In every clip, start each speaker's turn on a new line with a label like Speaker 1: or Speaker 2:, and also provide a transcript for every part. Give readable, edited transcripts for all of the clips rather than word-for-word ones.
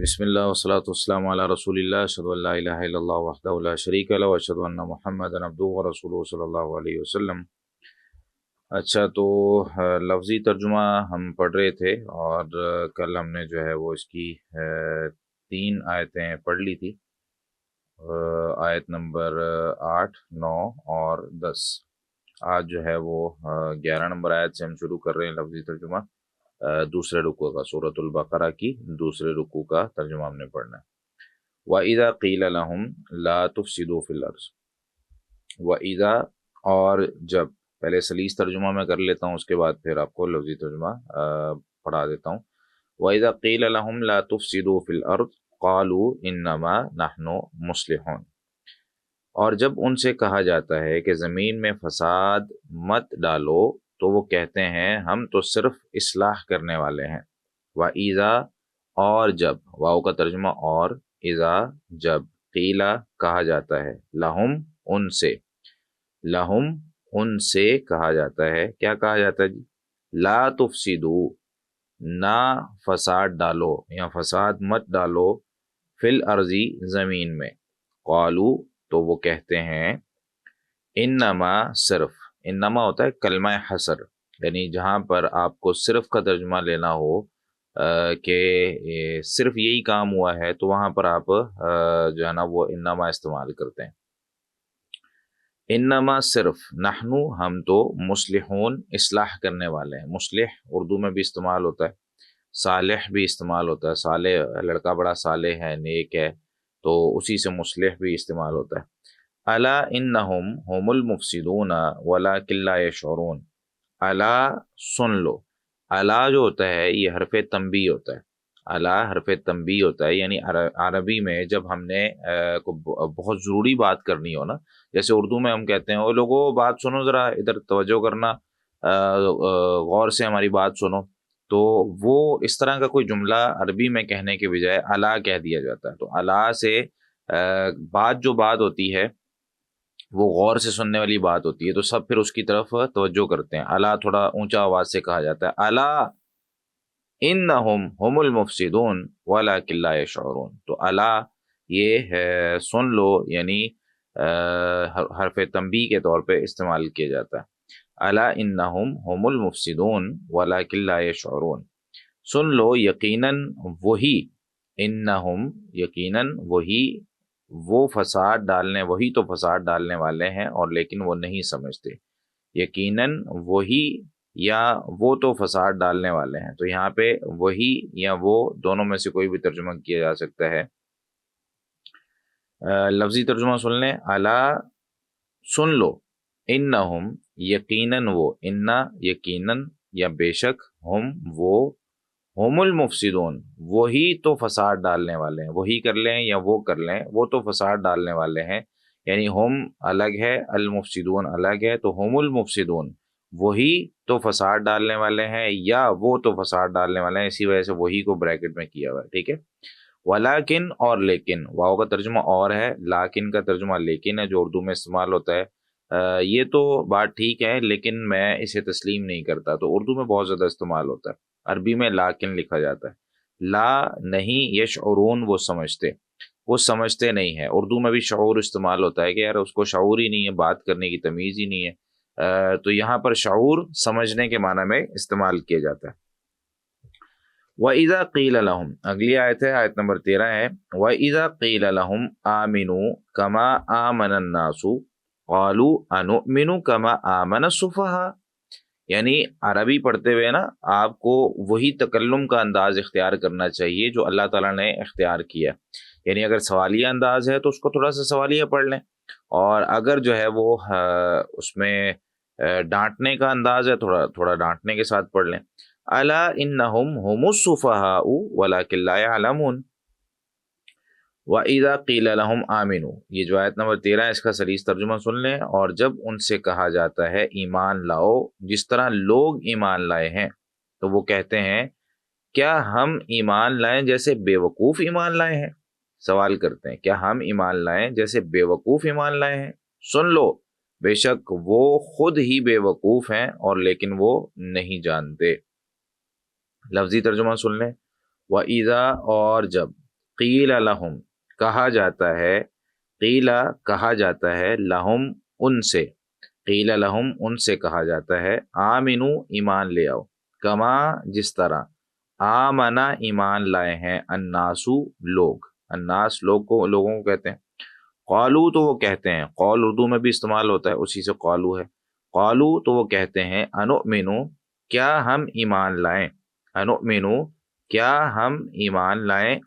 Speaker 1: بسم اللہ والصلاۃ والسلام علی رسول اللہ اشہد ان لا الہ الا اللہ وحدہ لا شریک لہ واشہد ان محمدا عبدہ ورسولہ صلی اللہ علیہ وسلم۔ اچھا، تو لفظی ترجمہ ہم پڑھ رہے تھے اور کل ہم نے جو ہے وہ اس کی 3 آیتیں پڑھ لی تھی، آیت نمبر 8، 9 اور 10۔ آج جو ہے وہ 11 نمبر آیت سے ہم شروع کر رہے ہیں لفظی ترجمہ، دوسرے رکوع کا، سورۃ البقرہ کی دوسرے رکوع کا ترجمہ ہم نے پڑھنا ہے۔ وَإِذَا قِيلَ لَهُمْ لَا تُفْسِدُوا فِي الْأَرْضِ، وَإِذَا اور جب، پہلے سلیس ترجمہ میں کر لیتا ہوں، اس کے بعد پھر آپ کو لفظی ترجمہ پڑھا دیتا ہوں۔ وَإِذَا قِيلَ لَهُمْ لَا تُفْسِدُوا فِي الْأَرْضِ قَالُوا إِنَّمَا نَحْنُ مُصْلِحُونَ، اور جب ان سے کہا جاتا ہے کہ زمین میں فساد مت ڈالو تو وہ کہتے ہیں ہم تو صرف اصلاح کرنے والے ہیں۔ وَإِذَا اور جب، واو کا ترجمہ اور، اذا جب، قیلا کہا جاتا ہے، لہم ان سے، لہم ان سے کہا جاتا ہے، کیا کہا جاتا ہے جی؟ لا تفسدو، نہ فساد ڈالو یا فساد مت ڈالو، فی الارضی زمین میں، قالو تو وہ کہتے ہیں، انما صرف، انما ہوتا ہے کلمہ حصر، یعنی جہاں پر آپ کو صرف کا ترجمہ لینا ہو کہ صرف یہی کام ہوا ہے، تو وہاں پر آپ جو ہے نا وہ انما استعمال کرتے ہیں۔ انما صرف، نحنو ہم تو، مصلحون اصلاح کرنے والے ہیں۔ مصلح اردو میں بھی استعمال ہوتا ہے، صالح بھی استعمال ہوتا ہے، صالح لڑکا بڑا صالح ہے، نیک ہے، تو اسی سے مصلح بھی استعمال ہوتا ہے۔ الا انہم هم المفسدون ولکن لا یشعرون، الا سن لو، الا جو ہوتا ہے یہ حرف تنبیہ ہوتا ہے، الا حرف تنبیہ ہوتا ہے، یعنی عربی میں جب ہم نے بہت ضروری بات کرنی ہو نا، جیسے اردو میں ہم کہتے ہیں او لوگوں بات سنو، ذرا ادھر توجہ کرنا، غور سے ہماری بات سنو، تو وہ اس طرح کا کوئی جملہ عربی میں کہنے کے بجائے الا کہہ دیا جاتا ہے۔ تو الا سے بات جو بات ہوتی ہے وہ غور سے سننے والی بات ہوتی ہے، تو سب پھر اس کی طرف توجہ کرتے ہیں۔ الا تھوڑا اونچا آواز سے کہا جاتا ہے، الا انہم هم المفسدون ولکن لا یشعرون، تو الا یہ ہے سن لو، یعنی حرف تنبیہ کے طور پہ استعمال کیا جاتا ہے۔ الا انہم هم المفسدون ولکن لا یشعرون، سن لو یقیناً وہی، انہم یقیناً وہی، وہ فساد ڈالنے، وہی تو فساد ڈالنے والے ہیں اور لیکن وہ نہیں سمجھتے۔ یقیناً وہی یا وہ تو فساد ڈالنے والے ہیں، تو یہاں پہ وہی یا وہ دونوں میں سے کوئی بھی ترجمہ کیا جا سکتا ہے۔ لفظی ترجمہ سن لیں، الا سن لو، انہم یقیناً وہ، انا یقیناً یا بے شک، ہم وہ، ہم المفسدون وہی تو فساد ڈالنے والے ہیں، وہی کر لیں یا وہ کر لیں، وہ تو فساد ڈالنے والے ہیں، یعنی ہم الگ ہے، المفسدون الگ ہے، تو ہم المفسدون وہی تو فساد ڈالنے والے ہیں یا وہ تو فساد ڈالنے والے ہیں، اسی وجہ سے وہی کو بریکٹ میں کیا ہوا ہے، ٹھیک ہے۔ ولیکن اور لیکن، واو کا ترجمہ اور ہے، لیکن کا ترجمہ لیکن ہے، جو اردو میں استعمال ہوتا ہے۔ یہ تو بات ٹھیک ہے لیکن میں اسے تسلیم نہیں کرتا، تو اردو میں بہت زیادہ استعمال ہوتا ہے، عربی میں لیکن لکھا جاتا ہے۔ لا نہیں، یشعرون وہ سمجھتے، وہ سمجھتے نہیں ہے۔ اردو میں بھی شعور استعمال ہوتا ہے کہ یار اس کو شعور ہی نہیں ہے، بات کرنے کی تمیز ہی نہیں ہے، تو یہاں پر شعور سمجھنے کے معنی میں استعمال کیا جاتا ہے۔ وَإِذَا قِيلَ لَهُمْ، اگلی آیت ہے، آیت نمبر 13 ہے، وَإِذَا قِيلَ لَهُمْ آمِنُوا كَمَا آمَنَ النَّاسُ قَالُوا أَنُؤْمِنُ كَمَا آمَنَ السُّفَهَاءُ، یعنی عربی پڑھتے ہوئے نا آپ کو وہی تکلم کا انداز اختیار کرنا چاہیے جو اللہ تعالیٰ نے اختیار کیا، یعنی اگر سوالیہ انداز ہے تو اس کو تھوڑا سا سوالیہ پڑھ لیں، اور اگر جو ہے وہ اس میں ڈانٹنے کا انداز ہے، تھوڑا ڈانٹنے کے ساتھ پڑھ لیں۔ الا انہم هم السفہاء ولکن لا يعلمون، وَإِذَا قِيلَ لَهُمْ آمِنُوا، یہ جو آیت نمبر 13 ہے اس کا سلیس ترجمہ سن لیں، اور جب ان سے کہا جاتا ہے ایمان لاؤ، جس طرح لوگ ایمان لائے ہیں، تو وہ کہتے ہیں کیا ہم ایمان لائیں جیسے بے وقوف ایمان لائے ہیں؟ سوال کرتے ہیں کیا ہم ایمان لائیں جیسے بے وقوف ایمان لائے ہیں؟ سن لو بے شک وہ خود ہی بے وقوف ہیں اور لیکن وہ نہیں جانتے۔ لفظی ترجمہ سن لیں، وَإِذَا اور جب، قیل لہم کہا جاتا ہے، قیلا کہا جاتا ہے، لہم ان سے، قیل لہم ان سے کہا جاتا ہے، آمنو ایمان لے آؤ، کما جس طرح، آمنا ایمان لائے ہیں، الناسو لوگ، الناس لوگوں کو کہتے ہیں، قالو تو وہ کہتے ہیں، قول اردو میں بھی استعمال ہوتا ہے، اسی سے قالو ہے، قالو تو وہ کہتے ہیں، انؤمنو کیا ہم ایمان لائیں، انؤمنو کیا ہم ایمان لائیں،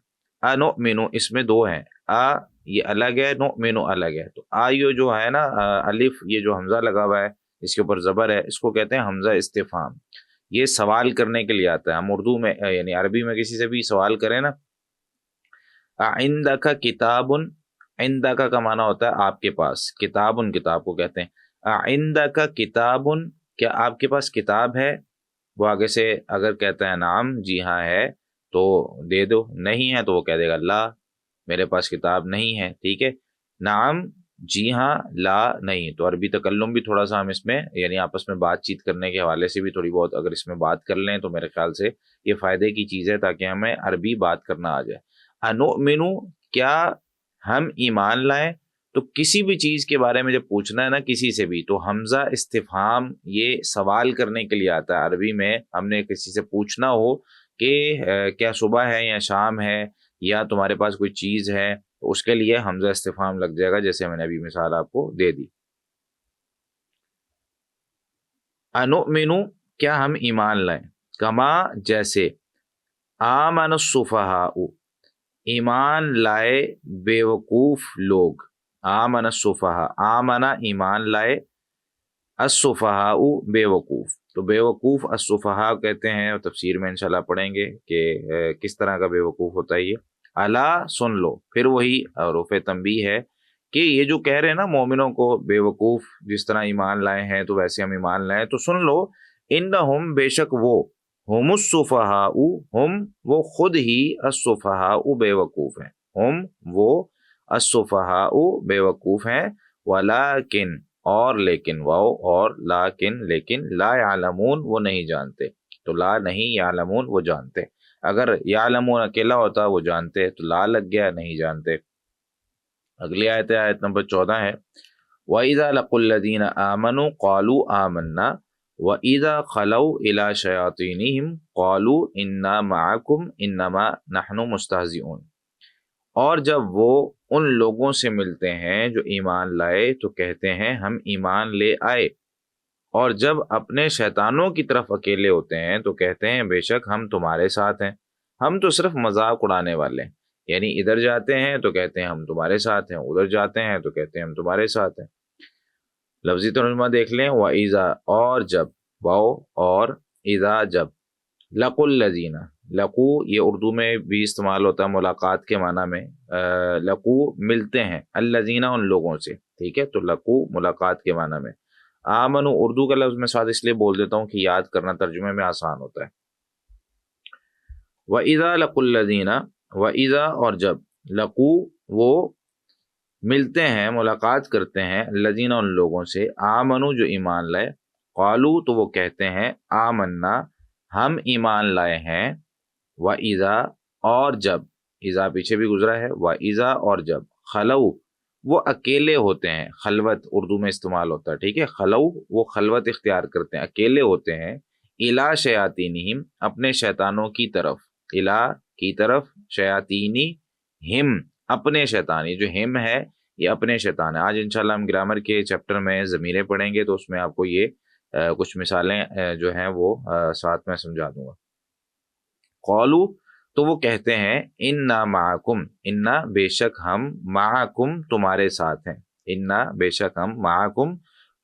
Speaker 1: انؤمنو اس میں دو ہیں، یہ الگ ہے، نؤمنو الگ ہے، تو یہ جو ہے نا الف، یہ جو حمزہ لگا ہوا ہے اس کے اوپر زبر ہے، اس کو کہتے ہیں حمزہ استفہام، یہ سوال کرنے کے لیے آتا ہے، ہم اردو میں یعنی عربی میں کسی سے بھی سوال کریں نا، عندک کتاب، عندک کا معنی ہوتا ہے آپ کے پاس، کتاب کتاب کو کہتے ہیں، عندک کتاب کیا آپ کے پاس کتاب ہے، وہ آگے سے اگر کہتا ہے نعم جی ہاں ہے تو دے دو، نہیں ہے تو وہ کہہ دے گا لا میرے پاس کتاب نہیں ہے، ٹھیک ہے، نعم جی ہاں، لا نہیں، تو عربی تکلم بھی تھوڑا سا ہم اس میں یعنی آپس میں بات چیت کرنے کے حوالے سے بھی تھوڑی بہت اگر اس میں بات کر لیں تو میرے خیال سے یہ فائدے کی چیز ہے، تاکہ ہمیں عربی بات کرنا آ جائے۔ انؤمنو کیا ہم ایمان لائیں، تو کسی بھی چیز کے بارے میں جب پوچھنا ہے نا کسی سے بھی، تو حمزہ استفہام یہ سوال کرنے کے لیے آتا ہے، عربی میں ہم نے کسی سے پوچھنا ہو کہ کیا صبح ہے یا شام ہے یا تمہارے پاس کوئی چیز ہے، تو اس کے لیے حمزہ استفہام لگ جائے گا، جیسے میں نے ابھی مثال آپ کو دے دی۔ انؤمنو کیا ہم ایمان لائیں، کما جیسے، آمن السفہاء ایمان لائے بے وقوف لوگ، آمن السفہاء آمنا ایمان لائے، السفہاء بے وقوف، تو بے وقوف السفہاء کہتے ہیں، اور تفسیر میں انشاءاللہ پڑھیں گے کہ کس طرح کا بے وقوف ہوتا ہے یہ، الا سن لو، پھر وہی حروف تنبیہ ہے کہ یہ جو کہہ رہے ہیں نا مومنوں کو بے وقوف، جس طرح ایمان لائے ہیں تو ویسے ہم ایمان لائیں، تو سن لو، انہم بے شک وہ، ہم السفہاء ہم وہ خود ہی، السفہاء بے وقوف ہیں، ہم وہ السفہاء بے وقوف ہیں، ولیکن اور لیکن، واو اور لیکن، لیکن لا یعلمون وہ نہیں جانتے، تو لا نہیں، یعلمون وہ جانتے، اگر یعلمون اکیلا ہوتا وہ جانتے، تو لا لگ گیا نہیں جانتے۔ اگلی آیت ہے، آیت نمبر 14 ہے، وَإِذَا لَقُوا الَّذِينَ آمَنُوا قَالُوا آمَنَّا وَإِذَا خَلَوْا إِلَىٰ شَيَاطِينِهِمْ قَالُوا إِنَّا مَعَكُمْ إِنَّمَا نَحْنُ مُسْتَهْزِئُونَ، اور جب وہ ان لوگوں سے ملتے ہیں جو ایمان لائے تو کہتے ہیں ہم ایمان لے آئے، اور جب اپنے شیطانوں کی طرف اکیلے ہوتے ہیں تو کہتے ہیں بے شک ہم تمہارے ساتھ ہیں، ہم تو صرف مذاق اڑانے والے ہیں، یعنی ادھر جاتے ہیں تو کہتے ہیں ہم تمہارے ساتھ ہیں، ادھر جاتے ہیں تو کہتے ہیں ہم تمہارے ساتھ ہیں۔ لفظی ترجمہ دیکھ لیں، وَإِذَا اور جب، واو اور اذا جب، لقوا الذین، لقو یہ اردو میں بھی استعمال ہوتا ہے ملاقات کے معنی میں، لقو ملتے ہیں، الذین ان لوگوں سے، ٹھیک ہے، تو لقو ملاقات کے معنی میں، آمنو اردو کا لفظ میں ساتھ اس لیے بول دیتا ہوں کہ یاد کرنا ترجمے میں آسان ہوتا ہے۔ وَإِذَا لَقُوا الَّذِينَ وَإِذَا اور جب، لقو وہ ملتے ہیں ملاقات کرتے ہیں، الذین ان لوگوں سے، آمنو جو ایمان لائے، قالو تو وہ کہتے ہیں، آمنا ہم ایمان لائے ہیں، وَإِذَا اور جب، اذا پیچھے بھی گزرا ہے، وَإِذَا اور جب، خلو وہ اکیلے ہوتے ہیں، خلوت اردو میں استعمال ہوتا ہے، ٹھیک ہے، خلو وہ خلوت اختیار کرتے ہیں، اکیلے ہوتے ہیں، الا شیاطینہم اپنے شیطانوں کی طرف، الا کی طرف، شیاطینی ہم اپنے شیطان، یہ جو ہم ہے یہ اپنے شیطان ہے۔ آج انشاءاللہ ہم گرامر کے چیپٹر میں ضمیریں پڑھیں گے تو اس میں آپ کو یہ کچھ مثالیں جو ہیں وہ ساتھ میں سمجھا دوں گا۔ قالو تو وہ کہتے ہیں، انا معکم، انا بے شک ہم، معکم تمہارے ساتھ ہیں، انا بے شک ہم، معکم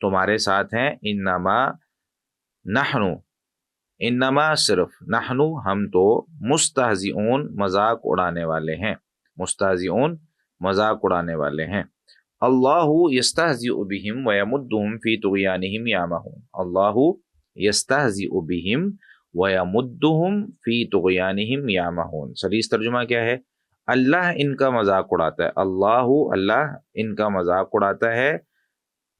Speaker 1: تمہارے ساتھ ہیں، انما نحنو انما صرف، نحنو ہم تو، مستہزئون مذاق اڑانے والے ہیں، مستہزئون مذاق اڑانے والے ہیں۔ اللہ یستہزئ بہم ویمدہم فی طغیانہم یعمہون، اللہ یستہزئ بہم وَيَمُدُّهُمْ فِي طُغْيَانِهِمْ يَعْمَهُونَ، سلیس ترجمہ کیا ہے؟ اللہ ان کا مذاق اڑاتا ہے، اللہ ان کا مذاق اڑاتا ہے،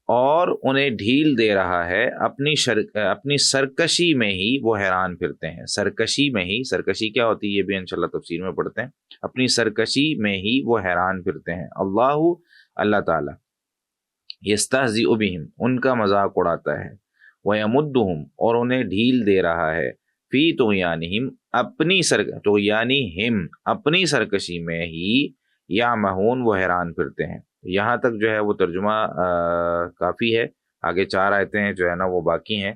Speaker 1: اور انہیں ڈھیل دے رہا ہے اپنی سرکشی میں ہی وہ حیران پھرتے ہیں. سرکشی میں ہی، سرکشی کیا ہوتی ہے یہ بھی انشاءاللہ تفسیر میں پڑھتے ہیں. اپنی سرکشی میں ہی وہ حیران پھرتے ہیں. اللہ تعالیٰ یستہزئ بہم، ان کا مذاق اڑاتا ہے. ویمدہم، اور انہیں ڈھیل دے رہا ہے. فی طغیانہم، اپنی سرکشی میں ہی یعمہون، وہ حیران پھرتے ہیں. یہاں تک جو ہے وہ ترجمہ کافی ہے. آگے 4 آیتیں جو ہے نا وہ باقی ہیں.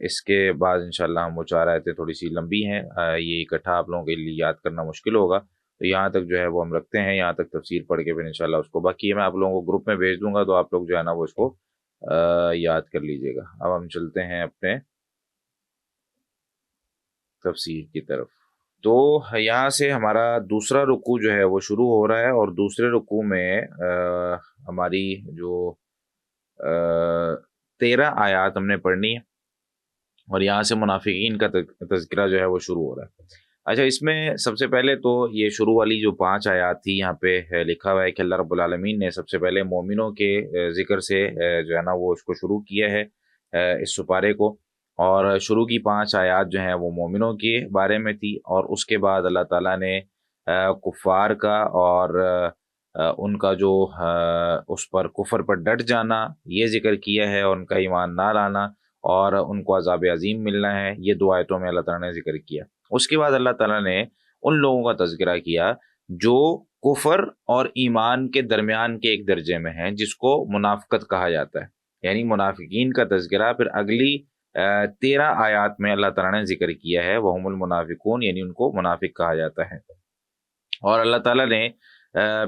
Speaker 1: اس کے بعد انشاءاللہ ہم وہ 4 آیتیں تھوڑی سی لمبی ہیں، یہ اکٹھا آپ لوگوں کے لیے یاد کرنا مشکل ہوگا. تو یہاں تک جو ہے وہ ہم رکھتے ہیں، یہاں تک تفسیر پڑھ کے پھر انشاءاللہ اس کو باقی ہے میں آپ لوگوں کو گروپ میں بھیج دوں گا، تو آپ لوگ جو ہے نا وہ اس کو یاد کر لیجئے گا. اب ہم چلتے ہیں اپنے تفسیر کی طرف. تو یہاں سے ہمارا دوسرا رکوع جو ہے وہ شروع ہو رہا ہے، اور دوسرے رکوع میں ہماری جو 13 آیات ہم نے پڑھنی ہے، اور یہاں سے منافقین کا تذکرہ جو ہے وہ شروع ہو رہا ہے. اچھا، اس میں سب سے پہلے تو یہ شروع والی جو 5 آیات تھی یہاں پہ لکھا ہوا ہے کہ اللہ رب العالمین نے سب سے پہلے مومنوں کے ذکر سے جو ہے نا وہ اس کو شروع کیا ہے اس سپارے کو. اور شروع کی 5 آیات جو ہیں وہ مومنوں کے بارے میں تھی، اور اس کے بعد اللہ تعالیٰ نے کفار کا اور ان کا جو اس پر کفر پر ڈٹ جانا یہ ذکر کیا ہے، اور ان کا ایمان نہ لانا اور ان کو عذاب عظیم ملنا ہے، یہ 2 آیتوں میں اللہ تعالیٰ نے ذکر کیا. اس کے بعد اللہ تعالیٰ نے ان لوگوں کا تذکرہ کیا جو کفر اور ایمان کے درمیان کے ایک درجے میں ہیں، جس کو منافقت کہا جاتا ہے. یعنی منافقین کا تذکرہ پھر اگلی 13 آیات میں اللہ تعالیٰ نے ذکر کیا ہے، وہم المنافقون، یعنی ان کو منافق کہا جاتا ہے. اور اللہ تعالیٰ نے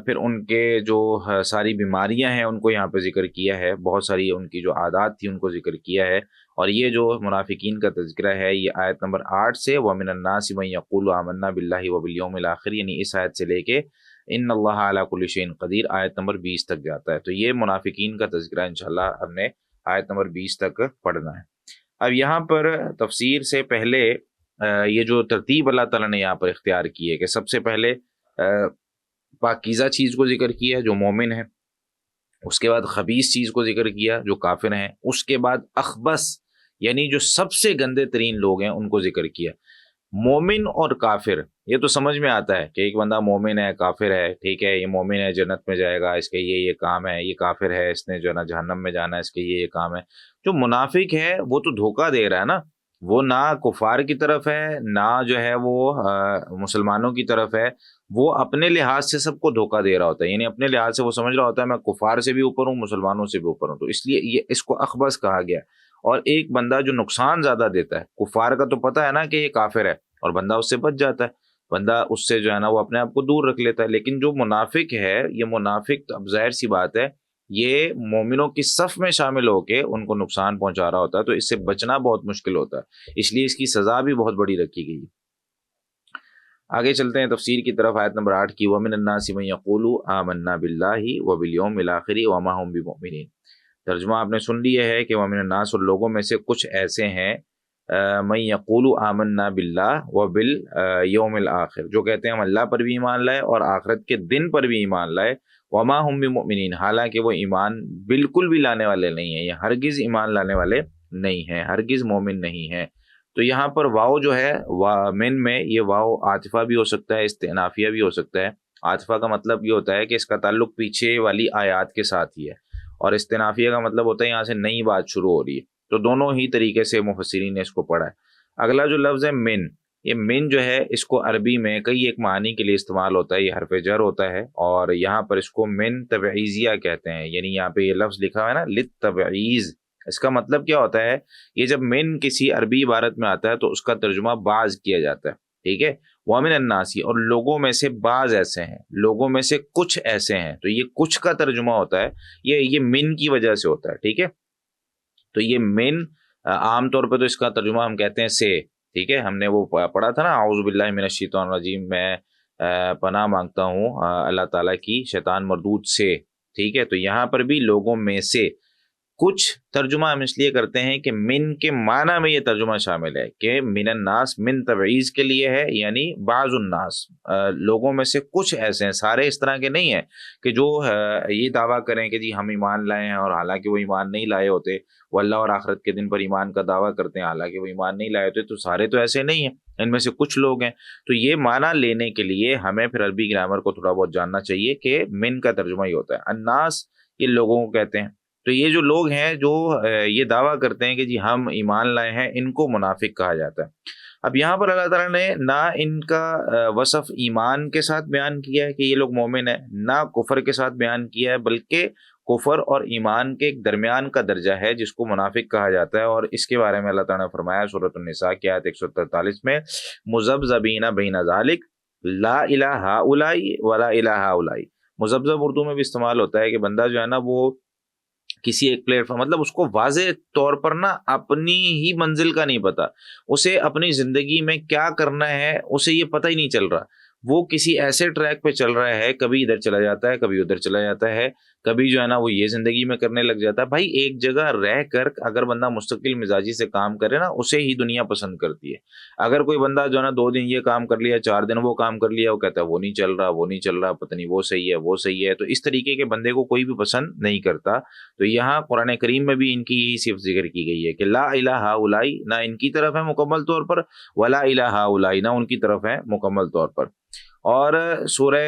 Speaker 1: پھر ان کے جو ساری بیماریاں ہیں ان کو یہاں پہ ذکر کیا ہے، بہت ساری ان کی جو عادات تھی ان کو ذکر کیا ہے. اور یہ جو منافقین کا تذکرہ ہے یہ آیت نمبر 8 سے وَمِنَ النَّاسِ مَن يَقُولُ آمَنَّا بِاللَّهِ وَبِالْيَوْمِ الْآخِرِ، یعنی اس آیت سے لے کے ان اللہ علی کل شیء قدیر آیت نمبر 20 تک جاتا ہے. تو یہ منافقین کا تذکرہ انشاءاللہ ہم نے آیت نمبر 20 تک پڑھنا ہے. اب یہاں پر تفسیر سے پہلے یہ جو ترتیب اللہ تعالیٰ نے یہاں پر اختیار کی ہے کہ سب سے پہلے پاکیزہ چیز کو ذکر کیا جو مومن ہے، اس کے بعد خبیث چیز کو ذکر کیا جو کافر ہیں، اس کے بعد اخبث یعنی جو سب سے گندے ترین لوگ ہیں ان کو ذکر کیا. مومن اور کافر یہ تو سمجھ میں آتا ہے کہ ایک بندہ مومن ہے کافر ہے، ٹھیک ہے، یہ مومن ہے جنت میں جائے گا، اس کے یہ کام ہے، یہ کافر ہے اس نے جو ہے نا جہنم میں جانا ہے، اس کے یہ کام ہے. جو منافق ہے وہ تو دھوکہ دے رہا ہے نا، وہ نہ کفار کی طرف ہے نہ جو ہے وہ مسلمانوں کی طرف ہے، وہ اپنے لحاظ سے سب کو دھوکہ دے رہا ہوتا ہے. یعنی اپنے لحاظ سے وہ سمجھ رہا ہوتا ہے میں کفار سے بھی اوپر ہوں، مسلمانوں سے بھی اوپر ہوں، تو اس لیے یہ اس کو اخبث کہا گیا. اور ایک بندہ جو نقصان زیادہ دیتا ہے، کفار کا تو پتہ ہے نا کہ یہ کافر ہے اور بندہ اس سے بچ جاتا ہے، بندہ اس سے جو ہے نا وہ اپنے آپ کو دور رکھ لیتا ہے. لیکن جو منافق ہے یہ منافق اب ظاہر سی بات ہے یہ مومنوں کی صف میں شامل ہو کے ان کو نقصان پہنچا رہا ہوتا ہے، تو اس سے بچنا بہت مشکل ہوتا ہے، اس لیے اس کی سزا بھی بہت بڑی رکھی گئی. آگے چلتے ہیں تفسیر کی طرف. آیت نمبر 8 کی وَمِنَ النَّاسِ مَن يَقُولُ آمَنَّا بِاللَّهِ وَبِالْيَوْمِ الْآخِرِ وَمَا هُمْ بِمُؤْمِنِينَ. ترجمہ آپ نے سن لیا ہے کہ وَمِنَ النَّاسِ، اور لوگوں میں سے کچھ ایسے ہیں مَن يَقُولُ آمَنَّا بِاللَّهِ وَبِالْيَوْمِ الْآخِرِ، جو کہتے ہیں ہم اللہ پر بھی ایمان لائے اور آخرت کے دن پر بھی ایمان لائے. وَمَا هُمْ بِمُؤْمِنِينَ، حالانکہ وہ ایمان بالکل بھی لانے والے نہیں ہیں، یہ ہرگز ایمان لانے والے نہیں ہیں، ہرگز مومن نہیں ہیں. تو یہاں پر واو جو ہے من میں یہ واو عاطفہ بھی ہو سکتا ہے، استئنافیہ بھی ہو سکتا ہے. عاطفہ کا مطلب یہ ہوتا ہے کہ اس کا تعلق پیچھے والی آیات کے ساتھ ہی ہے، اور استئنافیہ کا مطلب ہوتا ہے یہاں سے نئی بات شروع ہو رہی ہے. تو دونوں ہی طریقے سے مفسرین نے اس کو پڑھا ہے. اگلا جو لفظ ہے من، یہ من جو ہے اس کو عربی میں کئی ایک معنی کے لیے استعمال ہوتا ہے، یہ حرف جر ہوتا ہے، اور یہاں پر اس کو من تبعیضیہ کہتے ہیں. یعنی یہاں پہ یہ لفظ لکھا ہوا ہے نا للتبعیض، اس کا مطلب کیا ہوتا ہے؟ یہ جب من کسی عربی عبارت میں آتا ہے تو اس کا ترجمہ بعض کیا جاتا ہے، ٹھیک ہے. وَمِنَ النَّاسِ، اور لوگوں میں سے بعض ایسے ہیں، لوگوں میں سے کچھ ایسے ہیں، تو یہ کچھ کا ترجمہ ہوتا ہے، یہ من کی وجہ سے ہوتا ہے، ٹھیک ہے. تو یہ من عام طور پہ تو اس کا ترجمہ ہم کہتے ہیں سے، ٹھیک ہے. ہم نے وہ پڑھا تھا نا اعوذ باللہ من الشیطان الرجیم، میں پناہ مانگتا ہوں اللہ تعالیٰ کی شیطان مردود سے، ٹھیک ہے. تو یہاں پر بھی لوگوں میں سے کچھ ترجمہ ہم اس لیے کرتے ہیں کہ من کے معنی میں یہ ترجمہ شامل ہے کہ من الناس من تبعیض کے لیے ہے، یعنی بعض الناس، لوگوں میں سے کچھ ایسے ہیں، سارے اس طرح کے نہیں ہیں کہ جو یہ دعویٰ کریں کہ جی ہم ایمان لائے ہیں اور حالانکہ وہ ایمان نہیں لائے ہوتے، وہ اللہ اور آخرت کے دن پر ایمان کا دعویٰ کرتے ہیں حالانکہ وہ ایمان نہیں لائے ہوتے، تو سارے تو ایسے نہیں ہیں، ان میں سے کچھ لوگ ہیں۔ تو یہ معنی لینے کے لیے ہمیں پھر عربی گرامر کو تھوڑا بہت جاننا چاہیے کہ من کا ترجمہ یہ ہوتا ہے، الناس یہ لوگوں کو کہتے ہیں۔ تو یہ جو لوگ ہیں جو یہ دعویٰ کرتے ہیں کہ جی ہم ایمان لائے ہیں، ان کو منافق کہا جاتا ہے۔ اب یہاں پر اللہ تعالیٰ نے نہ ان کا وصف ایمان کے ساتھ بیان کیا ہے کہ یہ لوگ مومن ہیں، نہ کفر کے ساتھ بیان کیا ہے، بلکہ کفر اور ایمان کے ایک درمیان کا درجہ ہے جس کو منافق کہا جاتا ہے، اور اس کے بارے میں اللہ تعالیٰ نے فرمایا سورۃ النساء کی آیت 143 میں، مذبذبین بین ذالک لا الہ ہؤلاء ولا الہ ہؤلاء۔ مذبذب اردو میں بھی استعمال ہوتا ہے کہ بندہ جو ہے نا وہ کسی ایک پلیٹ فارم، مطلب اس کو واضح طور پر نا اپنی ہی منزل کا نہیں پتا، اسے اپنی زندگی میں کیا کرنا ہے اسے یہ پتہ ہی نہیں چل رہا، وہ کسی ایسے ٹریک پہ چل رہا ہے، کبھی ادھر چلا جاتا ہے کبھی ادھر چلا جاتا ہے، کبھی جو ہے نا وہ یہ زندگی میں کرنے لگ جاتا ہے۔ بھائی ایک جگہ رہ کر اگر بندہ مستقل مزاجی سے کام کرے نا، اسے ہی دنیا پسند کرتی ہے۔ اگر کوئی بندہ جو ہے نا 2 دن یہ کام کر لیا، 4 دن وہ کام کر لیا، وہ کہتا ہے وہ نہیں چل رہا، وہ نہیں چل رہا، پتہ نہیں وہ صحیح ہے وہ صحیح ہے، تو اس طریقے کے بندے کو کوئی بھی پسند نہیں کرتا۔ تو یہاں قرآن کریم میں بھی ان کی یہی صرف ذکر کی گئی ہے کہ لا الہ ہؤلاء، نہ ان کی طرف ہے مکمل طور پر، ولا الہ ہؤلاء، نہ ان کی طرف ہے مکمل طور پر۔ اور سورہ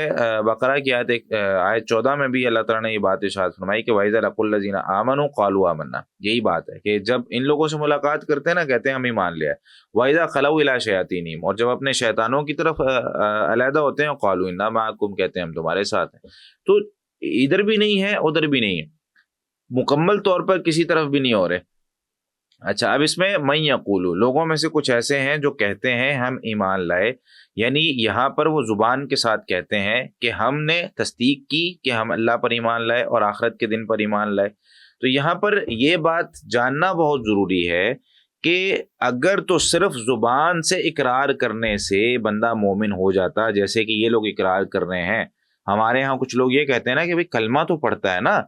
Speaker 1: بقرہ کی آیت 14 میں بھی اللہ تعالیٰ نے یہ بات ارشاد فرمائی کہ وَإِذَا لَقُوا الَّذِينَ آمَنُوا قَالُوا آمَنَّا، یہی بات ہے کہ جب ان لوگوں سے ملاقات کرتے ہیں نا کہتے ہیں ہم ایمان لے آئے۔ وَإِذَا خَلَوْا إِلَىٰ شَيَاطِينِهِمْ، اور جب اپنے شیطانوں کی طرف علیحدہ ہوتے ہیں قَالُوا إِنَّا مَعَكُمْ، کہتے ہیں ہم تمہارے ساتھ ہیں۔ تو ادھر بھی نہیں ہے ادھر بھی نہیں ہے، مکمل طور پر کسی طرف بھی نہیں ہو رہے۔ اچھا، اب اس میں من یقول، لوگوں میں سے کچھ ایسے ہیں جو کہتے ہیں ہم ایمان لائے، یعنی یہاں پر وہ زبان کے ساتھ کہتے ہیں کہ ہم نے تصدیق کی کہ ہم اللہ پر ایمان لائے اور آخرت کے دن پر ایمان لائے۔ تو یہاں پر یہ بات جاننا بہت ضروری ہے کہ اگر تو صرف زبان سے اقرار کرنے سے بندہ مومن ہو جاتا، جیسے کہ یہ لوگ اقرار کر رہے ہیں، ہمارے ہاں کچھ لوگ یہ کہتے ہیں نا کہ بھئی کلمہ تو پڑھتا ہے نا،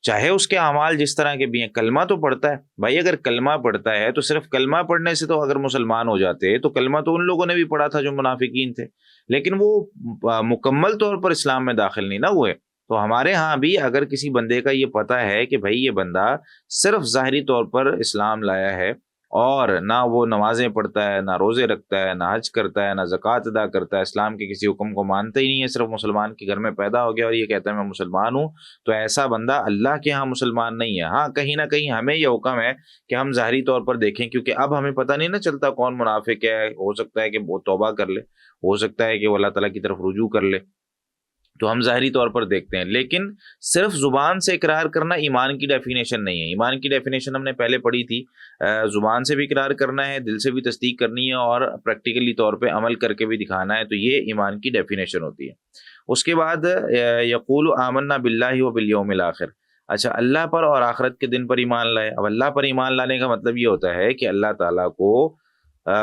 Speaker 1: چاہے اس کے اعمال جس طرح کے بھی ہیں، کلمہ تو پڑھتا ہے۔ بھائی اگر کلمہ پڑھتا ہے تو صرف کلمہ پڑھنے سے تو اگر مسلمان ہو جاتے تو کلمہ تو ان لوگوں نے بھی پڑھا تھا جو منافقین تھے، لیکن وہ مکمل طور پر اسلام میں داخل نہیں نہ ہوئے۔ تو ہمارے ہاں بھی اگر کسی بندے کا یہ پتہ ہے کہ بھائی یہ بندہ صرف ظاہری طور پر اسلام لایا ہے اور نہ وہ نمازیں پڑھتا ہے، نہ روزے رکھتا ہے، نہ حج کرتا ہے، نہ زکوٰۃ ادا کرتا ہے، اسلام کے کسی حکم کو مانتا ہی نہیں ہے، صرف مسلمان کے گھر میں پیدا ہو گیا اور یہ کہتا ہے میں مسلمان ہوں، تو ایسا بندہ اللہ کے ہاں مسلمان نہیں ہے۔ ہاں کہیں نہ کہیں ہمیں یہ حکم ہے کہ ہم ظاہری طور پر دیکھیں، کیونکہ اب ہمیں پتہ نہیں نہ چلتا کون منافق ہے، ہو سکتا ہے کہ وہ توبہ کر لے، ہو سکتا ہے کہ وہ اللہ تعالیٰ کی طرف رجوع کر لے، تو ہم ظاہری طور پر دیکھتے ہیں۔ لیکن صرف زبان سے اقرار کرنا ایمان کی ڈیفینیشن نہیں ہے۔ ایمان کی ڈیفینیشن ہم نے پہلے پڑھی تھی، زبان سے بھی اقرار کرنا ہے، دل سے بھی تصدیق کرنی ہے اور پریکٹیکلی طور پہ عمل کر کے بھی دکھانا ہے، تو یہ ایمان کی ڈیفینیشن ہوتی ہے۔ اس کے بعد یقول آمنا باللہ وبالیوم الآخر، اچھا اللہ پر اور آخرت کے دن پر ایمان لائے۔ اب اللہ پر ایمان لانے کا مطلب یہ ہوتا ہے کہ اللہ تعالیٰ کو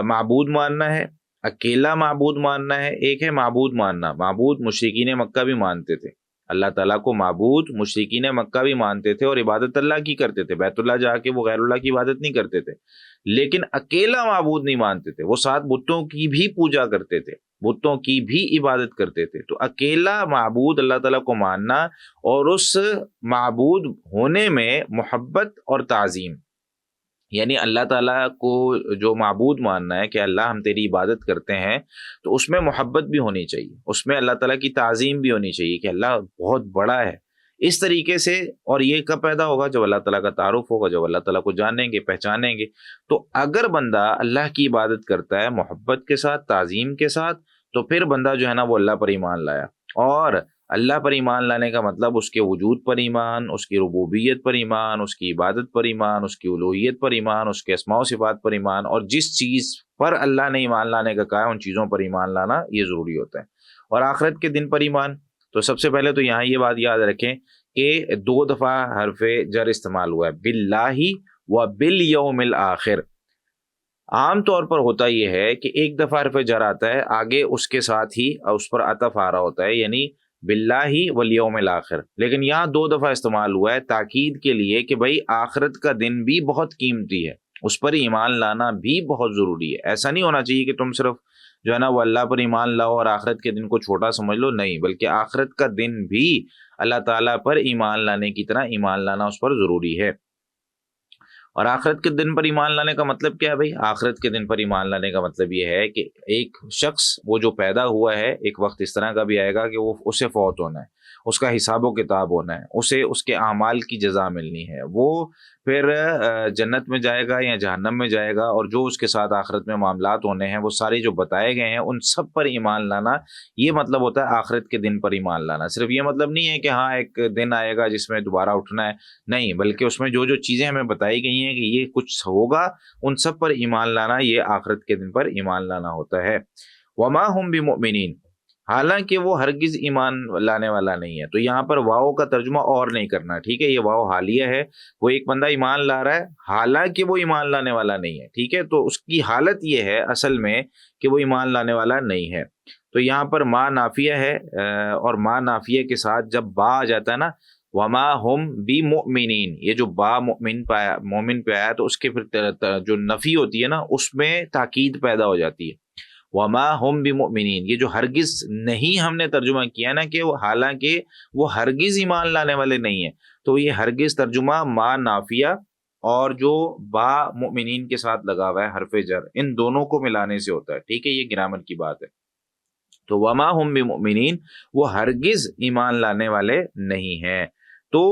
Speaker 1: معبود ماننا ہے، اکیلا معبود ماننا ہے۔ ایک ہے معبود ماننا، معبود مشرکین مکہ بھی مانتے تھے، اللہ تعالیٰ کو معبود مشرکین مکہ بھی مانتے تھے اور عبادت اللہ کی کرتے تھے، بیت اللہ جا کے وہ غیر اللہ کی عبادت نہیں کرتے تھے، لیکن اکیلا معبود نہیں مانتے تھے، وہ 7 بتوں کی بھی پوجا کرتے تھے، بتوں کی بھی عبادت کرتے تھے۔ تو اکیلا معبود اللہ تعالیٰ کو ماننا اور اس معبود ہونے میں محبت اور تعظیم، یعنی اللہ تعالیٰ کو جو معبود ماننا ہے کہ اللہ ہم تیری عبادت کرتے ہیں، تو اس میں محبت بھی ہونی چاہیے، اس میں اللہ تعالیٰ کی تعظیم بھی ہونی چاہیے کہ اللہ بہت بڑا ہے اس طریقے سے۔ اور یہ کب پیدا ہوگا؟ جب اللہ تعالیٰ کا تعارف ہوگا، جب اللہ تعالیٰ کو جانیں گے، پہچانیں گے۔ تو اگر بندہ اللہ کی عبادت کرتا ہے محبت کے ساتھ، تعظیم کے ساتھ، تو پھر بندہ جو ہے نا وہ اللہ پر ایمان لایا۔ اور اللہ پر ایمان لانے کا مطلب اس کے وجود پر ایمان، اس کی ربوبیت پر ایمان، اس کی عبادت پر ایمان، اس کی الوہیت پر ایمان، اس کے اسماء و صفات پر ایمان، اور جس چیز پر اللہ نے ایمان لانے کا کہا ہے ان چیزوں پر ایمان لانا یہ ضروری ہوتا ہے۔ اور آخرت کے دن پر ایمان، تو سب سے پہلے تو یہاں یہ بات یاد رکھیں کہ 2 دفعہ حرف جر استعمال ہوا ہے، باللہ و بالیوم الآخر۔ عام طور پر ہوتا یہ ہے کہ ایک دفعہ حرف جر آتا ہے، آگے اس کے ساتھ ہی اس پر عطف آ رہا ہوتا ہے، یعنی باللہ والیوم الآخر، لیکن یہاں 2 دفعہ استعمال ہوا ہے تاکید کے لیے کہ بھائی آخرت کا دن بھی بہت قیمتی ہے، اس پر ایمان لانا بھی بہت ضروری ہے۔ ایسا نہیں ہونا چاہیے کہ تم صرف جو ہے نا وہ اللہ پر ایمان لاؤ اور آخرت کے دن کو چھوٹا سمجھ لو، نہیں، بلکہ آخرت کا دن بھی اللہ تعالیٰ پر ایمان لانے کی طرح ایمان لانا اس پر ضروری ہے۔ اور آخرت کے دن پر ایمان لانے کا مطلب کیا ہے بھائی؟ آخرت کے دن پر ایمان لانے کا مطلب یہ ہے کہ ایک شخص وہ جو پیدا ہوا ہے، ایک وقت اس طرح کا بھی آئے گا کہ وہ اسے فوت ہونا ہے، اس کا حساب و کتاب ہونا ہے، اسے اس کے اعمال کی جزا ملنی ہے، وہ پھر جنت میں جائے گا یا جہنم میں جائے گا، اور جو اس کے ساتھ آخرت میں معاملات ہونے ہیں وہ سارے جو بتائے گئے ہیں ان سب پر ایمان لانا، یہ مطلب ہوتا ہے آخرت کے دن پر ایمان لانا۔ صرف یہ مطلب نہیں ہے کہ ہاں ایک دن آئے گا جس میں دوبارہ اٹھنا ہے، نہیں، بلکہ اس میں جو جو چیزیں ہمیں بتائی گئی ہیں کہ یہ کچھ ہوگا، ان سب پر ایمان لانا یہ آخرت کے دن پر ایمان لانا ہوتا ہے۔ وما ہم بمؤمنین، حالانکہ وہ ہرگز ایمان لانے والا نہیں ہے۔ تو یہاں پر واؤ کا ترجمہ اور نہیں کرنا، ٹھیک ہے، یہ واؤ حالیہ ہے، وہ ایک بندہ ایمان لا رہا ہے حالانکہ وہ ایمان لانے والا نہیں ہے، ٹھیک ہے، تو اس کی حالت یہ ہے اصل میں کہ وہ ایمان لانے والا نہیں ہے۔ تو یہاں پر ما نافیہ ہے، اور ما نافیہ کے ساتھ جب با آ جاتا ہے نا، وما ہم بمؤمنین، یہ جو با مومن پہ آیا تو اس کے پھر جو نفی ہوتی ہے نا اس میں تاکید پیدا ہو جاتی ہے۔ وما ہم بمؤمنین، یہ جو ہرگز نہیں ہم نے ترجمہ کیا نا کہ وہ حالانکہ وہ ہرگز ایمان لانے والے نہیں ہیں، تو یہ ہرگز ترجمہ ما نافیہ اور جو با مؤمنین کے ساتھ لگا ہوا ہے حرف جر، ان دونوں کو ملانے سے ہوتا ہے، ٹھیک ہے، یہ گرامر کی بات ہے۔ تو وما ہم بمؤمنین، وہ ہرگز ایمان لانے والے نہیں ہیں۔ تو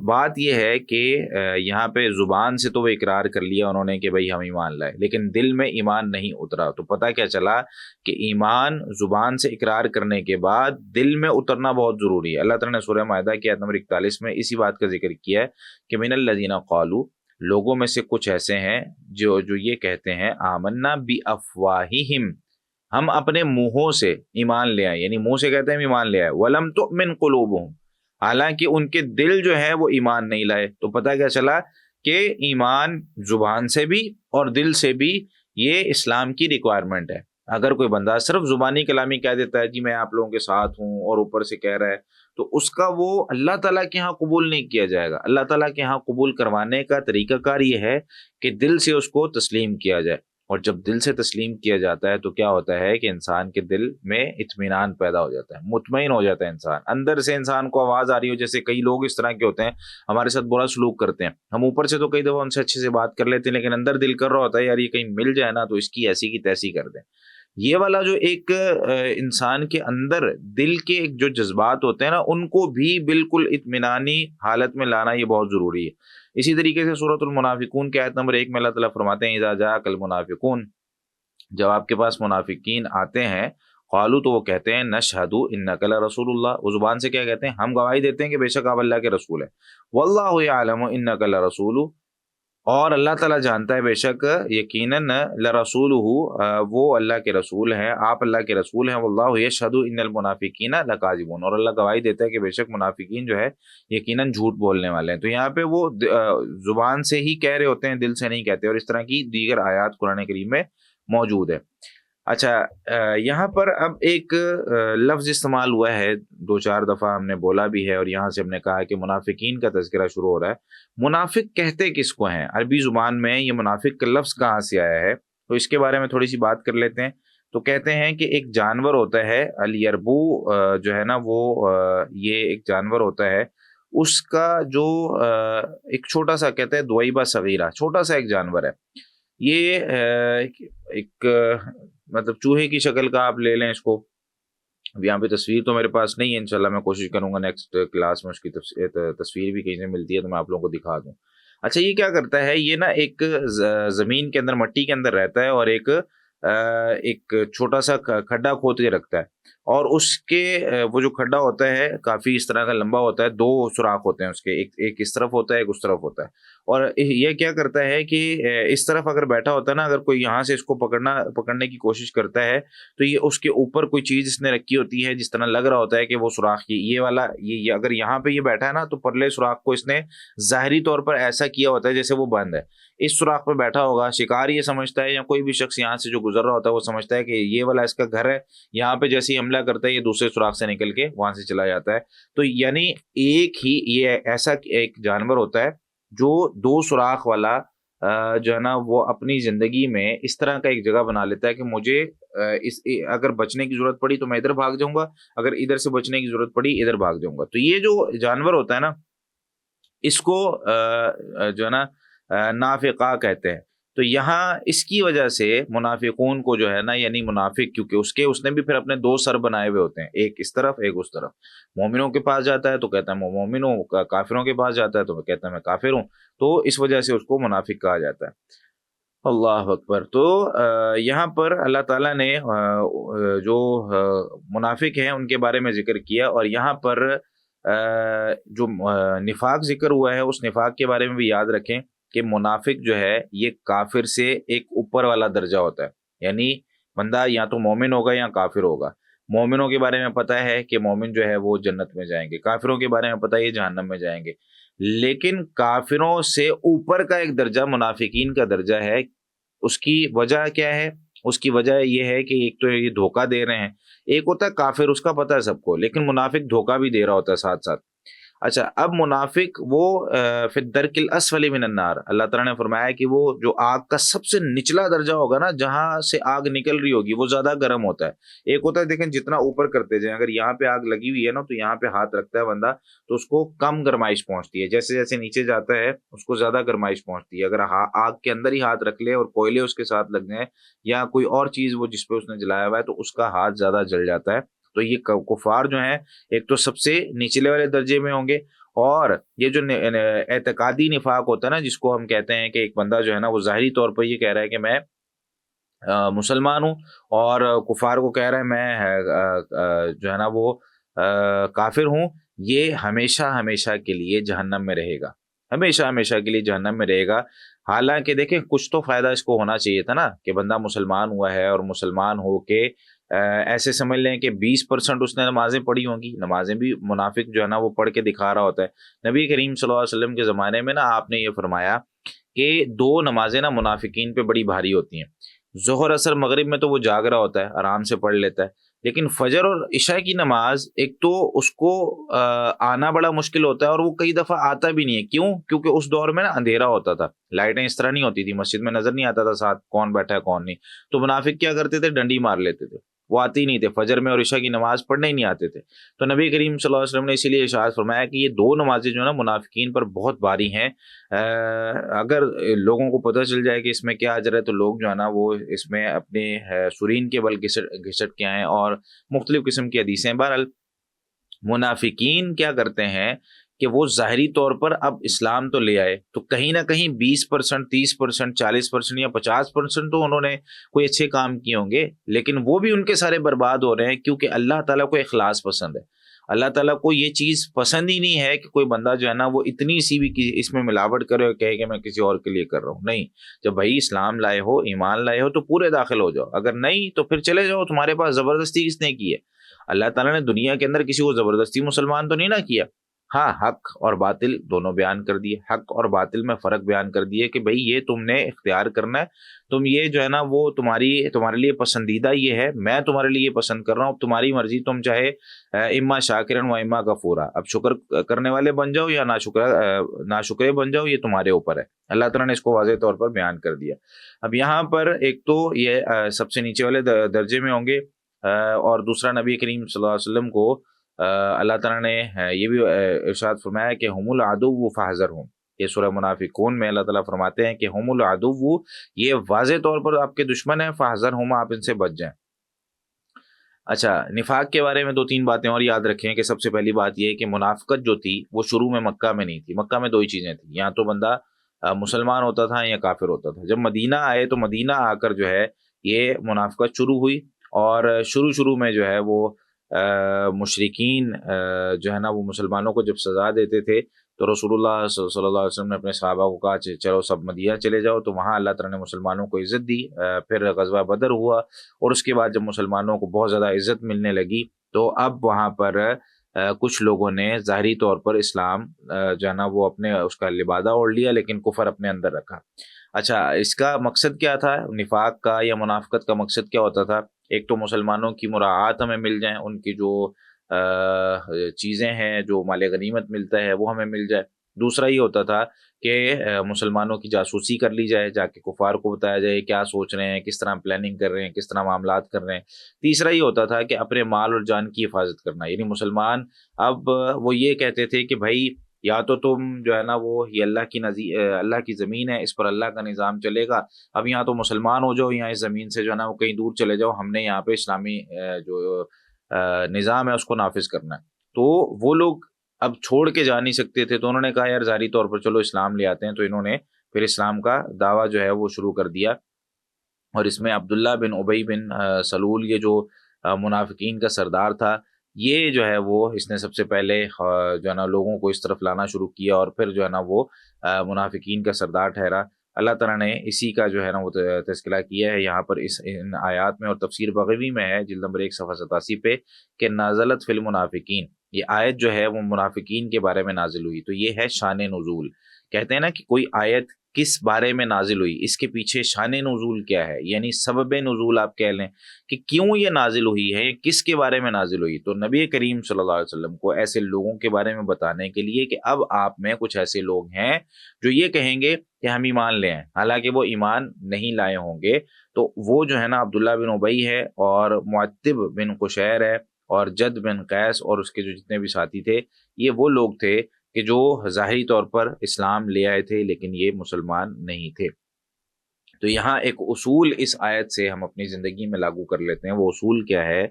Speaker 1: بات یہ ہے کہ یہاں پہ زبان سے تو وہ اقرار کر لیا انہوں نے کہ بھئی ہم ایمان لائے، لیکن دل میں ایمان نہیں اترا۔ تو پتہ کیا چلا کہ ایمان زبان سے اقرار کرنے کے بعد دل میں اترنا بہت ضروری ہے۔ اللہ تعالیٰ نے سورہ مائدہ کی آیت نمبر 41 میں اسی بات کا ذکر کیا ہے کہ من الذین قالوا، لوگوں میں سے کچھ ایسے ہیں جو یہ کہتے ہیں آمنا بافواہہم، ہم اپنے منہوں سے ایمان لے آئے، یعنی منہ سے کہتے ہیں ہم ایمان لے آئے، ولم تؤمن قلوبہم، حالانکہ ان کے دل جو ہے وہ ایمان نہیں لائے۔ تو پتہ کیا چلا کہ ایمان زبان سے بھی اور دل سے بھی یہ اسلام کی ریکوائرمنٹ ہے۔ اگر کوئی بندہ صرف زبانی کلامی کہہ دیتا ہے جی میں آپ لوگوں کے ساتھ ہوں اور اوپر سے کہہ رہا ہے، تو اس کا وہ اللہ تعالیٰ کے ہاں قبول نہیں کیا جائے گا۔ اللہ تعالیٰ کے ہاں قبول کروانے کا طریقہ کار یہ ہے کہ دل سے اس کو تسلیم کیا جائے، اور جب دل سے تسلیم کیا جاتا ہے تو کیا ہوتا ہے کہ انسان کے دل میں اطمینان پیدا ہو جاتا ہے، مطمئن ہو جاتا ہے انسان، اندر سے انسان کو آواز آ رہی ہو۔ جیسے کئی لوگ اس طرح کے ہوتے ہیں ہمارے ساتھ برا سلوک کرتے ہیں، ہم اوپر سے تو کئی دفعہ ان سے اچھے سے بات کر لیتے ہیں، لیکن اندر دل کر رہا ہوتا ہے یار یہ کہیں مل جائے نا تو اس کی ایسی کی تیسی کر دیں۔ یہ والا جو ایک انسان کے اندر دل کے ایک جو جذبات ہوتے ہیں نا ان کو بھی بالکل اطمینانی حالت میں لانا یہ بہت ضروری ہے۔ اسی طریقے سے سورۃ المنافقون کی آیت نمبر 1 میں اللہ تعالیٰ فرماتے ہیں اذا جاءک المنافقون، جب آپ کے پاس منافقین آتے ہیں، قالوا، تو وہ کہتے ہیں نشہد انک لرسول اللہ، وہ زبان سے کیا کہتے ہیں؟ ہم گواہی دیتے ہیں کہ بے شک آپ اللہ کے رسول ہیں، واللہ یعلم انک لرسول، اور اللہ تعالیٰ جانتا ہے بے شک یقیناً لرسولہ، وہ اللہ کے رسول ہیں، آپ اللہ کے رسول ہیں، واللہ یشہد ان المنافقین لکاذبون، اور اللہ گواہی دیتا ہے کہ بے شک منافقین جو ہے یقیناً جھوٹ بولنے والے ہیں۔ تو یہاں پہ وہ زبان سے ہی کہہ رہے ہوتے ہیں، دل سے نہیں کہتے، اور اس طرح کی دیگر آیات قرآن کریم میں موجود ہے۔ اچھا، یہاں پر اب ایک لفظ استعمال ہوا ہے 2-4 دفعہ ہم نے بولا بھی ہے، اور یہاں سے ہم نے کہا کہ منافقین کا تذکرہ شروع ہو رہا ہے۔ منافق کہتے کس کو ہیں؟ عربی زبان میں یہ منافق کا لفظ کہاں سے آیا ہے، تو اس کے بارے میں تھوڑی سی بات کر لیتے ہیں۔ تو کہتے ہیں کہ ایک جانور ہوتا ہے الیربو، جو ہے نا وہ یہ ایک جانور ہوتا ہے، اس کا جو ایک چھوٹا سا کہتے ہیں دوئبہ صغیرہ، چھوٹا سا ایک جانور ہے، یہ ایک مطلب چوہے کی شکل کا آپ لے لیں اس کو۔ اب یہاں پہ تصویر تو میرے پاس نہیں ہے، انشاءاللہ میں کوشش کروں گا نیکسٹ کلاس میں اس کی تصویر بھی کہیں سے ملتی ہے تو میں آپ لوگوں کو دکھا دوں۔ اچھا، یہ کیا کرتا ہے، یہ نا ایک زمین کے اندر، مٹی کے اندر رہتا ہے، اور ایک چھوٹا سا کھڈا کھود کے رکھتا ہے، اور اس کے وہ جو کھڈا ہوتا ہے کافی اس طرح کا لمبا ہوتا ہے، 2 سوراخ ہوتے ہیں اس کے، ایک اس طرف ہوتا ہے ایک اس طرف ہوتا ہے، اور یہ کیا کرتا ہے کہ اس طرف اگر بیٹھا ہوتا ہے نا، اگر کوئی یہاں سے اس کو پکڑنے کی کوشش کرتا ہے تو یہ اس کے اوپر کوئی چیز اس نے رکھی ہوتی ہے، جس طرح لگ رہا ہوتا ہے کہ وہ سوراخ کی یہ والا، یہ اگر یہاں پہ یہ بیٹھا ہے نا تو پرلے سوراخ کو اس نے ظاہری طور پر ایسا کیا ہوتا ہے جیسے وہ بند ہے، اس سوراخ پہ بیٹھا ہوگا، شکار یہ سمجھتا ہے یا کوئی بھی شخص یہاں سے جو گزر رہا ہوتا ہے وہ سمجھتا ہے کہ یہ والا اس کا گھر ہے، یہاں پہ جیسے ہی حملہ حملہ کرتا ہے یہ دوسرے سوراخ سے نکل کے وہاں سے چلا جاتا ہے. تو یعنی ایک ہی یہ ایسا ایک جانور ہوتا ہے جو دو سوراخ والا جو ہے نا وہ اپنی زندگی میں اس طرح کا ایک جگہ بنا لیتا ہے کہ مجھے اگر بچنے کی ضرورت پڑی تو میں ادھر بھاگ جاؤں گا, اگر ادھر سے بچنے کی ضرورت پڑی ادھر بھاگ جاؤں گا. تو یہ جو جانور ہوتا ہے نا اس کو جو ہے نا نافقہ کہتے ہیں. تو یہاں اس کی وجہ سے منافقون کو جو ہے نا یعنی منافق کیونکہ اس نے بھی پھر اپنے دو سر بنائے ہوئے ہوتے ہیں, ایک اس طرف ایک اس طرف. مومنوں کے پاس جاتا ہے تو کہتا ہے میں مومن ہوں, کافروں کے پاس جاتا ہے تو کہتا ہے میں کافر ہوں. تو اس وجہ سے اس کو منافق کہا جاتا ہے. اللہ اکبر. تو یہاں پر اللہ تعالیٰ نے جو منافق ہیں ان کے بارے میں ذکر کیا, اور یہاں پر جو نفاق ذکر ہوا ہے اس نفاق کے بارے میں بھی یاد رکھیں کہ منافق جو ہے یہ کافر سے ایک اوپر والا درجہ ہوتا ہے. یعنی بندہ یا تو مومن ہوگا یا کافر ہوگا. مومنوں کے بارے میں پتہ ہے کہ مومن جو ہے وہ جنت میں جائیں گے, کافروں کے بارے میں پتہ ہے یہ جہنم میں جائیں گے. لیکن کافروں سے اوپر کا ایک درجہ منافقین کا درجہ ہے. اس کی وجہ کیا ہے؟ اس کی وجہ یہ ہے کہ ایک تو یہ دھوکہ دے رہے ہیں, ایک ہوتا ہے کافر اس کا پتہ ہے سب کو, لیکن منافق دھوکہ بھی دے رہا ہوتا ہے ساتھ ساتھ. اچھا, اب منافق وہ فی الدرک الاسفل من النار, اللہ تعالیٰ نے فرمایا کہ وہ جو آگ کا سب سے نچلا درجہ ہوگا نا, جہاں سے آگ نکل رہی ہوگی وہ زیادہ گرم ہوتا ہے. ایک ہوتا ہے دیکھیں جتنا اوپر کرتے جائیں, اگر یہاں پہ آگ لگی ہوئی ہے نا تو یہاں پہ ہاتھ رکھتا ہے بندہ تو اس کو کم گرمائش پہنچتی ہے, جیسے جیسے نیچے جاتا ہے اس کو زیادہ گرمائش پہنچتی ہے. اگر آگ کے اندر ہی ہاتھ رکھ لے اور کوئلے اس کے ساتھ لگ جائیں یا کوئی اور چیز وہ جس پہ اس نے جلایا ہوا ہے تو اس کا ہاتھ زیادہ جل جاتا ہے. تو یہ کفار جو ہیں ایک تو سب سے نچلے والے درجے میں ہوں گے, اور یہ جو اعتقادی نفاق ہوتا ہے نا جس کو ہم کہتے ہیں کہ ایک بندہ جو ہے نا وہ ظاہری طور پر یہ کہہ رہا ہے کہ میں مسلمان ہوں, اور کفار کو کہہ رہا ہے میں جو ہے نا وہ کافر ہوں, یہ ہمیشہ ہمیشہ کے لیے جہنم میں رہے گا, ہمیشہ ہمیشہ کے لیے جہنم میں رہے گا. حالانکہ دیکھیں کچھ تو فائدہ اس کو ہونا چاہیے تھا نا کہ بندہ مسلمان ہوا ہے اور مسلمان ہو کے ایسے سمجھ لیں کہ 20% اس نے نمازیں پڑھی ہوں گی. نمازیں بھی منافق جو ہے نا وہ پڑھ کے دکھا رہا ہوتا ہے. نبی کریم صلی اللہ علیہ وسلم کے زمانے میں نا آپ نے یہ فرمایا کہ 2 نمازیں نا منافقین پہ بڑی بھاری ہوتی ہیں. ظہر اثر مغرب میں تو وہ جاگ رہا ہوتا ہے, آرام سے پڑھ لیتا ہے, لیکن فجر اور عشاء کی نماز ایک تو اس کو آنا بڑا مشکل ہوتا ہے, اور وہ کئی دفعہ آتا بھی نہیں ہے. کیوں؟ کیونکہ اس دور میں نا اندھیرا ہوتا تھا, لائٹیں اس طرح نہیں ہوتی تھی, مسجد میں نظر نہیں آتا تھا ساتھ کون بیٹھا ہے کون نہیں. تو منافق کیا کرتے تھے؟ ڈنڈی مار لیتے تھے, وہ آتی ہی نہیں تھے, فجر میں اور عشاء کی نماز پڑھنے ہی نہیں آتے تھے. تو نبی کریم صلی اللہ علیہ وسلم نے اسی لیے ارشاد فرمایا کہ یہ 2 نمازیں جو ہے نا منافقین پر بہت بھاری ہیں. اگر لوگوں کو پتہ چل جائے کہ اس میں کیا اجر ہے تو لوگ جو ہے نا وہ اس میں اپنے سرین کے بل گھسٹ کے آئیں, اور مختلف قسم کی حدیثیں. بہرحال منافقین کیا کرتے ہیں کہ وہ ظاہری طور پر اب اسلام تو لے آئے, تو کہیں نہ کہیں 20%, 30%, 40% یا 50% تو انہوں نے کوئی اچھے کام کیے ہوں گے, لیکن وہ بھی ان کے سارے برباد ہو رہے ہیں کیونکہ اللہ تعالیٰ کو اخلاص پسند ہے. اللہ تعالیٰ کو یہ چیز پسند ہی نہیں ہے کہ کوئی بندہ جو ہے نا وہ اتنی سی بھی اس میں ملاوٹ کرے اور کہے کہ میں کسی اور کے لیے کر رہا ہوں. نہیں, جب بھائی اسلام لائے ہو, ایمان لائے ہو تو پورے داخل ہو جاؤ, اگر نہیں تو پھر چلے جاؤ. تمہارے پاس زبردستی کس نے کی ہے؟ اللہ تعالیٰ نے دنیا کے اندر کسی کو زبردستی مسلمان تو نہیں نہ کیا. ہاں, حق اور باطل دونوں بیان کر دیے, حق اور باطل میں فرق بیان کر دیے کہ بھئی یہ تم نے اختیار کرنا ہے, تم یہ جو ہے نا وہ تمہارے لیے پسندیدہ یہ ہے, میں تمہارے لیے یہ پسند کر رہا ہوں, تمہاری مرضی, تم چاہے اما شاکرن و اما غفورا, اب شکر کرنے والے بن جاؤ یا ناشکرے بن جاؤ, یہ تمہارے اوپر ہے. اللہ تعالیٰ نے اس کو واضح طور پر بیان کر دیا. اب یہاں پر ایک تو یہ سب سے نیچے والے درجے میں ہوں گے, اور دوسرا نبی کریم صلی اللہ علیہ وسلم کو اللہ تعالیٰ نے یہ بھی ارشاد فرمایا کہ ہم العدو فاحذرہم. یہ سورہ منافقون میں اللہ تعالیٰ فرماتے ہیں کہ ہم العدو, یہ واضح طور پر آپ کے دشمن ہیں, فاحذرہم, آپ ان سے بچ جائیں. اچھا, نفاق کے بارے میں 2-3 باتیں اور یاد رکھیں کہ سب سے پہلی بات یہ ہے کہ منافقت جو تھی وہ شروع میں مکہ میں نہیں تھی. مکہ میں 2 ہی چیزیں تھیں, یا تو بندہ مسلمان ہوتا تھا یا کافر ہوتا تھا. جب مدینہ آئے تو مدینہ آ کر جو ہے یہ منافقت شروع ہوئی, اور شروع میں جو ہے وہ مشرکین جو ہے نا وہ مسلمانوں کو جب سزا دیتے تھے تو رسول اللہ صلی اللہ علیہ وسلم نے اپنے صحابہ کو کہا چلو سب مدینہ چلے جاؤ. تو وہاں اللہ تعالیٰ نے مسلمانوں کو عزت دی. پھر غزوہ بدر ہوا, اور اس کے بعد جب مسلمانوں کو بہت زیادہ عزت ملنے لگی تو اب وہاں پر کچھ لوگوں نے ظاہری طور پر اسلام جو ہے نا وہ اپنے اس کا لبادہ اوڑھ لیا, لیکن کفر اپنے اندر رکھا. اچھا, اس کا مقصد کیا تھا نفاق کا یا منافقت کا؟ مقصد کیا ہوتا تھا ایک تو مسلمانوں کی مراعات ہمیں مل جائیں، ان کی جو چیزیں ہیں، جو مال غنیمت ملتا ہے وہ ہمیں مل جائے۔ دوسرا یہ ہوتا تھا کہ مسلمانوں کی جاسوسی کر لی جائے، جا کے کفار کو بتایا جائے کیا سوچ رہے ہیں، کس طرح پلاننگ کر رہے ہیں، کس طرح معاملات کر رہے ہیں۔ تیسرا یہ ہوتا تھا کہ اپنے مال اور جان کی حفاظت کرنا، یعنی مسلمان اب وہ یہ کہتے تھے کہ بھائی یا تو تم جو ہے نا وہ یہ اللہ کی زمین ہے، اس پر اللہ کا نظام چلے گا، اب یہاں تو مسلمان ہو جاؤ، یہاں اس زمین سے جو ہے نا وہ کہیں دور چلے جاؤ، ہم نے یہاں پہ اسلامی جو نظام ہے اس کو نافذ کرنا ہے۔ تو وہ لوگ اب چھوڑ کے جا نہیں سکتے تھے، تو انہوں نے کہا یار ظاہری طور پر چلو اسلام لے آتے ہیں، تو انہوں نے پھر اسلام کا دعویٰ جو ہے وہ شروع کر دیا۔ اور اس میں عبداللہ بن ابی بن سلول، یہ جو منافقین کا سردار تھا، یہ جو ہے وہ اس نے سب سے پہلے جو ہے نا لوگوں کو اس طرف لانا شروع کیا، اور پھر جو ہے نا وہ منافقین کا سردار ٹھہرا۔ اللہ تعالیٰ نے اسی کا جو ہے نا وہ تذکرہ کیا ہے یہاں پر ان آیات میں، اور تفسیر بغوی میں ہے جلد نمبر 1 صفحہ 87 پہ کہ نازلت فی المنافقین، یہ آیت جو ہے وہ منافقین کے بارے میں نازل ہوئی۔ تو یہ ہے شان نزول۔ کہتے ہیں نا کہ کوئی آیت کس بارے میں نازل ہوئی، اس کے پیچھے شان نزول کیا ہے، یعنی سبب نزول آپ کہہ لیں کہ کیوں یہ نازل ہوئی ہے، کس کے بارے میں نازل ہوئی۔ تو نبی کریم صلی اللہ علیہ وسلم کو ایسے لوگوں کے بارے میں بتانے کے لیے کہ اب آپ میں کچھ ایسے لوگ ہیں جو یہ کہیں گے کہ ہم ایمان لے آئیں، حالانکہ وہ ایمان نہیں لائے ہوں گے۔ تو وہ جو ہے نا عبداللہ بن ابی ہے، اور معتب بن قشیر ہے، اور جد بن قیس، اور اس کے جو جتنے بھی ساتھی تھے، یہ وہ لوگ تھے کہ جو ظاہری طور پر اسلام لے آئے تھے لیکن یہ مسلمان نہیں تھے۔ تو یہاں ایک اصول اس آیت سے ہم اپنی زندگی میں لاگو کر لیتے ہیں۔ وہ اصول کیا ہے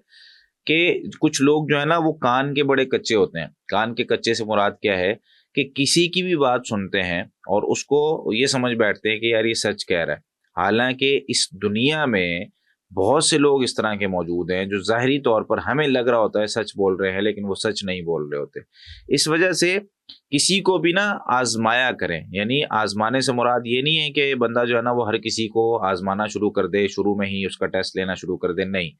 Speaker 1: کہ کچھ لوگ جو ہے نا وہ کان کے بڑے کچے ہوتے ہیں۔ کان کے کچے سے مراد کیا ہے کہ کسی کی بھی بات سنتے ہیں اور اس کو یہ سمجھ بیٹھتے ہیں کہ یار یہ سچ کہہ رہا ہے، حالانکہ اس دنیا میں بہت سے لوگ اس طرح کے موجود ہیں جو ظاہری طور پر ہمیں لگ رہا ہوتا ہے سچ بول رہے ہیں، لیکن وہ سچ نہیں بول رہے ہوتے۔ اس وجہ سے کسی کو بھی نا آزمایا کریں، یعنی آزمانے سے مراد یہ نہیں ہے کہ بندہ جو ہے نا وہ ہر کسی کو آزمانا شروع کر دے، شروع میں ہی اس کا ٹیسٹ لینا شروع کر دے، نہیں،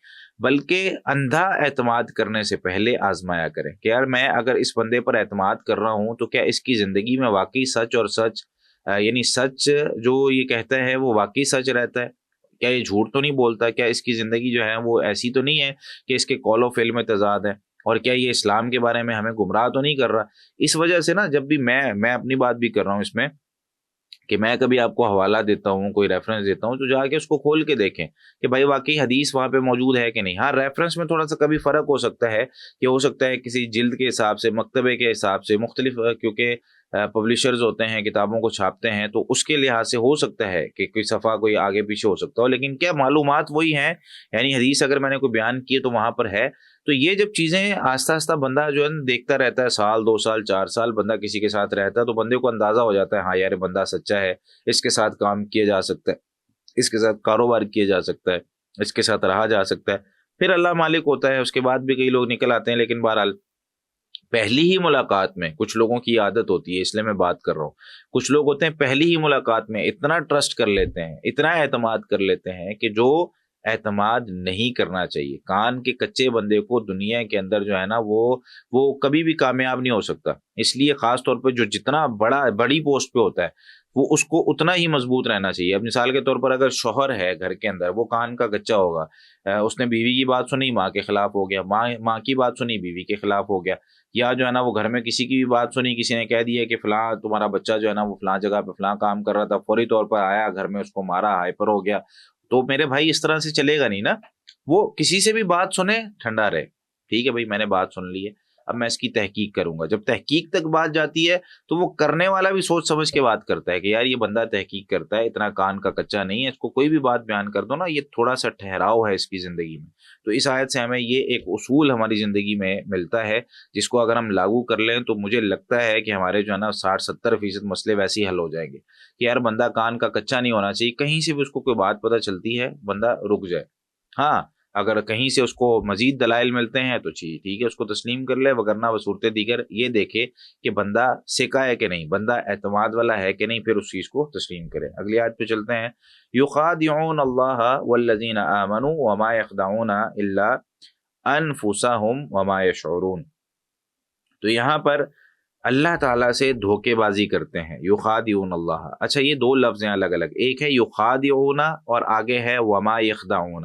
Speaker 1: بلکہ اندھا اعتماد کرنے سے پہلے آزمایا کریں کہ یار میں اگر اس بندے پر اعتماد کر رہا ہوں تو کیا اس کی زندگی میں واقعی سچ اور سچ یعنی سچ جو یہ کہتا ہے وہ واقعی سچ رہتا ہے، کیا یہ جھوٹ تو نہیں بولتا، کیا اس کی زندگی جو ہے وہ ایسی تو نہیں ہے کہ اس کے قول و فعل میں تضاد ہے، اور کیا یہ اسلام کے بارے میں ہمیں گمراہ تو نہیں کر رہا۔ اس وجہ سے نا جب بھی میں اپنی بات بھی کر رہا ہوں اس میں کہ میں کبھی آپ کو حوالہ دیتا ہوں، کوئی ریفرنس دیتا ہوں، تو جا کے اس کو کھول کے دیکھیں کہ بھائی واقعی حدیث وہاں پہ موجود ہے کہ نہیں۔ ہاں ریفرنس میں تھوڑا سا کبھی فرق ہو سکتا ہے، کہ ہو سکتا ہے کسی جلد کے حساب سے، مکتبے کے حساب سے مختلف، کیونکہ پبلشرز ہوتے ہیں کتابوں کو چھاپتے ہیں، تو اس کے لحاظ سے ہو سکتا ہے کہ کوئی صفحہ کوئی آگے پیچھے ہو سکتا ہو، لیکن کیا معلومات وہی ہیں، یعنی حدیث اگر میں نے کوئی بیان کی ہے تو وہاں پر ہے۔ تو یہ جب چیزیں آہستہ آہستہ بندہ جو ہے دیکھتا رہتا ہے، سال 2 سال 4 سال بندہ کسی کے ساتھ رہتا ہے، تو بندے کو اندازہ ہو جاتا ہے ہاں یار بندہ سچا ہے، اس کے ساتھ کام کیا جا سکتا ہے، اس کے ساتھ کاروبار کیا جا سکتا ہے، اس کے ساتھ رہا جا سکتا ہے۔ پھر اللہ مالک ہوتا ہے، اس کے بعد بھی کئی لوگ نکل آتے ہیں، لیکن بہرحال پہلی ہی ملاقات میں کچھ لوگوں کی عادت ہوتی ہے، اس لیے میں بات کر رہا ہوں، کچھ لوگ ہوتے ہیں پہلی ہی ملاقات میں اتنا ٹرسٹ کر لیتے ہیں، اتنا اعتماد کر لیتے ہیں کہ جو اعتماد نہیں کرنا چاہیے۔ کان کے کچے بندے کو دنیا کے اندر جو ہے نا وہ کبھی بھی کامیاب نہیں ہو سکتا۔ اس لیے خاص طور پہ جو جتنا بڑی پوسٹ پہ ہوتا ہے وہ اس کو اتنا ہی مضبوط رہنا چاہیے۔ اب مثال کے طور پر اگر شوہر ہے گھر کے اندر، وہ کان کا کچا ہوگا، اس نے بیوی کی بات سنی ماں کے خلاف ہو گیا، ماں کی بات سنی بیوی کے خلاف ہو گیا، یا جو ہے نا وہ گھر میں کسی کی بھی بات سنی، کسی نے کہہ دیا کہ فلاں تمہارا بچہ جو ہے نا وہ فلاں جگہ پہ فلاں کام کر رہا تھا، فوری طور پر آیا گھر میں اس کو مارا، ہائپر ہو گیا، تو میرے بھائی اس طرح سے چلے گا نہیں نا۔ وہ کسی سے بھی بات سنے ٹھنڈا رہے، ٹھیک ہے بھائی میں نے بات سن لی ہے، اب میں اس کی تحقیق کروں گا۔ جب تحقیق تک بات جاتی ہے تو وہ کرنے والا بھی سوچ سمجھ کے بات کرتا ہے کہ یار یہ بندہ تحقیق کرتا ہے، اتنا کان کا کچا نہیں ہے، اس کو کوئی بھی بات بیان کر دو نا، یہ تھوڑا سا ٹھہراؤ ہے اس کی زندگی میں۔ تو اس آیت سے ہمیں یہ ایک اصول ہماری زندگی میں ملتا ہے، جس کو اگر ہم لاگو کر لیں تو مجھے لگتا ہے کہ ہمارے جو ہے نا 60-70% مسئلے ویسے ہی حل ہو جائیں گے کہ یار بندہ کان کا کچا نہیں ہونا چاہیے، کہیں سے بھی اس کو کوئی بات پتہ چلتی ہے بندہ رک جائے۔ ہاں اگر کہیں سے اس کو مزید دلائل ملتے ہیں تو ٹھیک ہے اس کو تسلیم کر لے، وگرنہ بصورت دیگر یہ دیکھے کہ بندہ سکا ہے کہ نہیں، بندہ اعتماد والا ہے کہ نہیں، پھر اس چیز کو تسلیم کرے۔ اگلی آیت پہ چلتے ہیں۔ یخادعون اللہ والذین آمنوا وما یخدعون الا انفسهم وما یشعرون۔ تو یہاں پر اللہ تعالیٰ سے دھوکے بازی کرتے ہیں، یخادعون اللہ۔ اچھا یہ دو لفظ ہیں الگ الگ، ایک ہے یخادعون اور آگے ہے وما یخدعون۔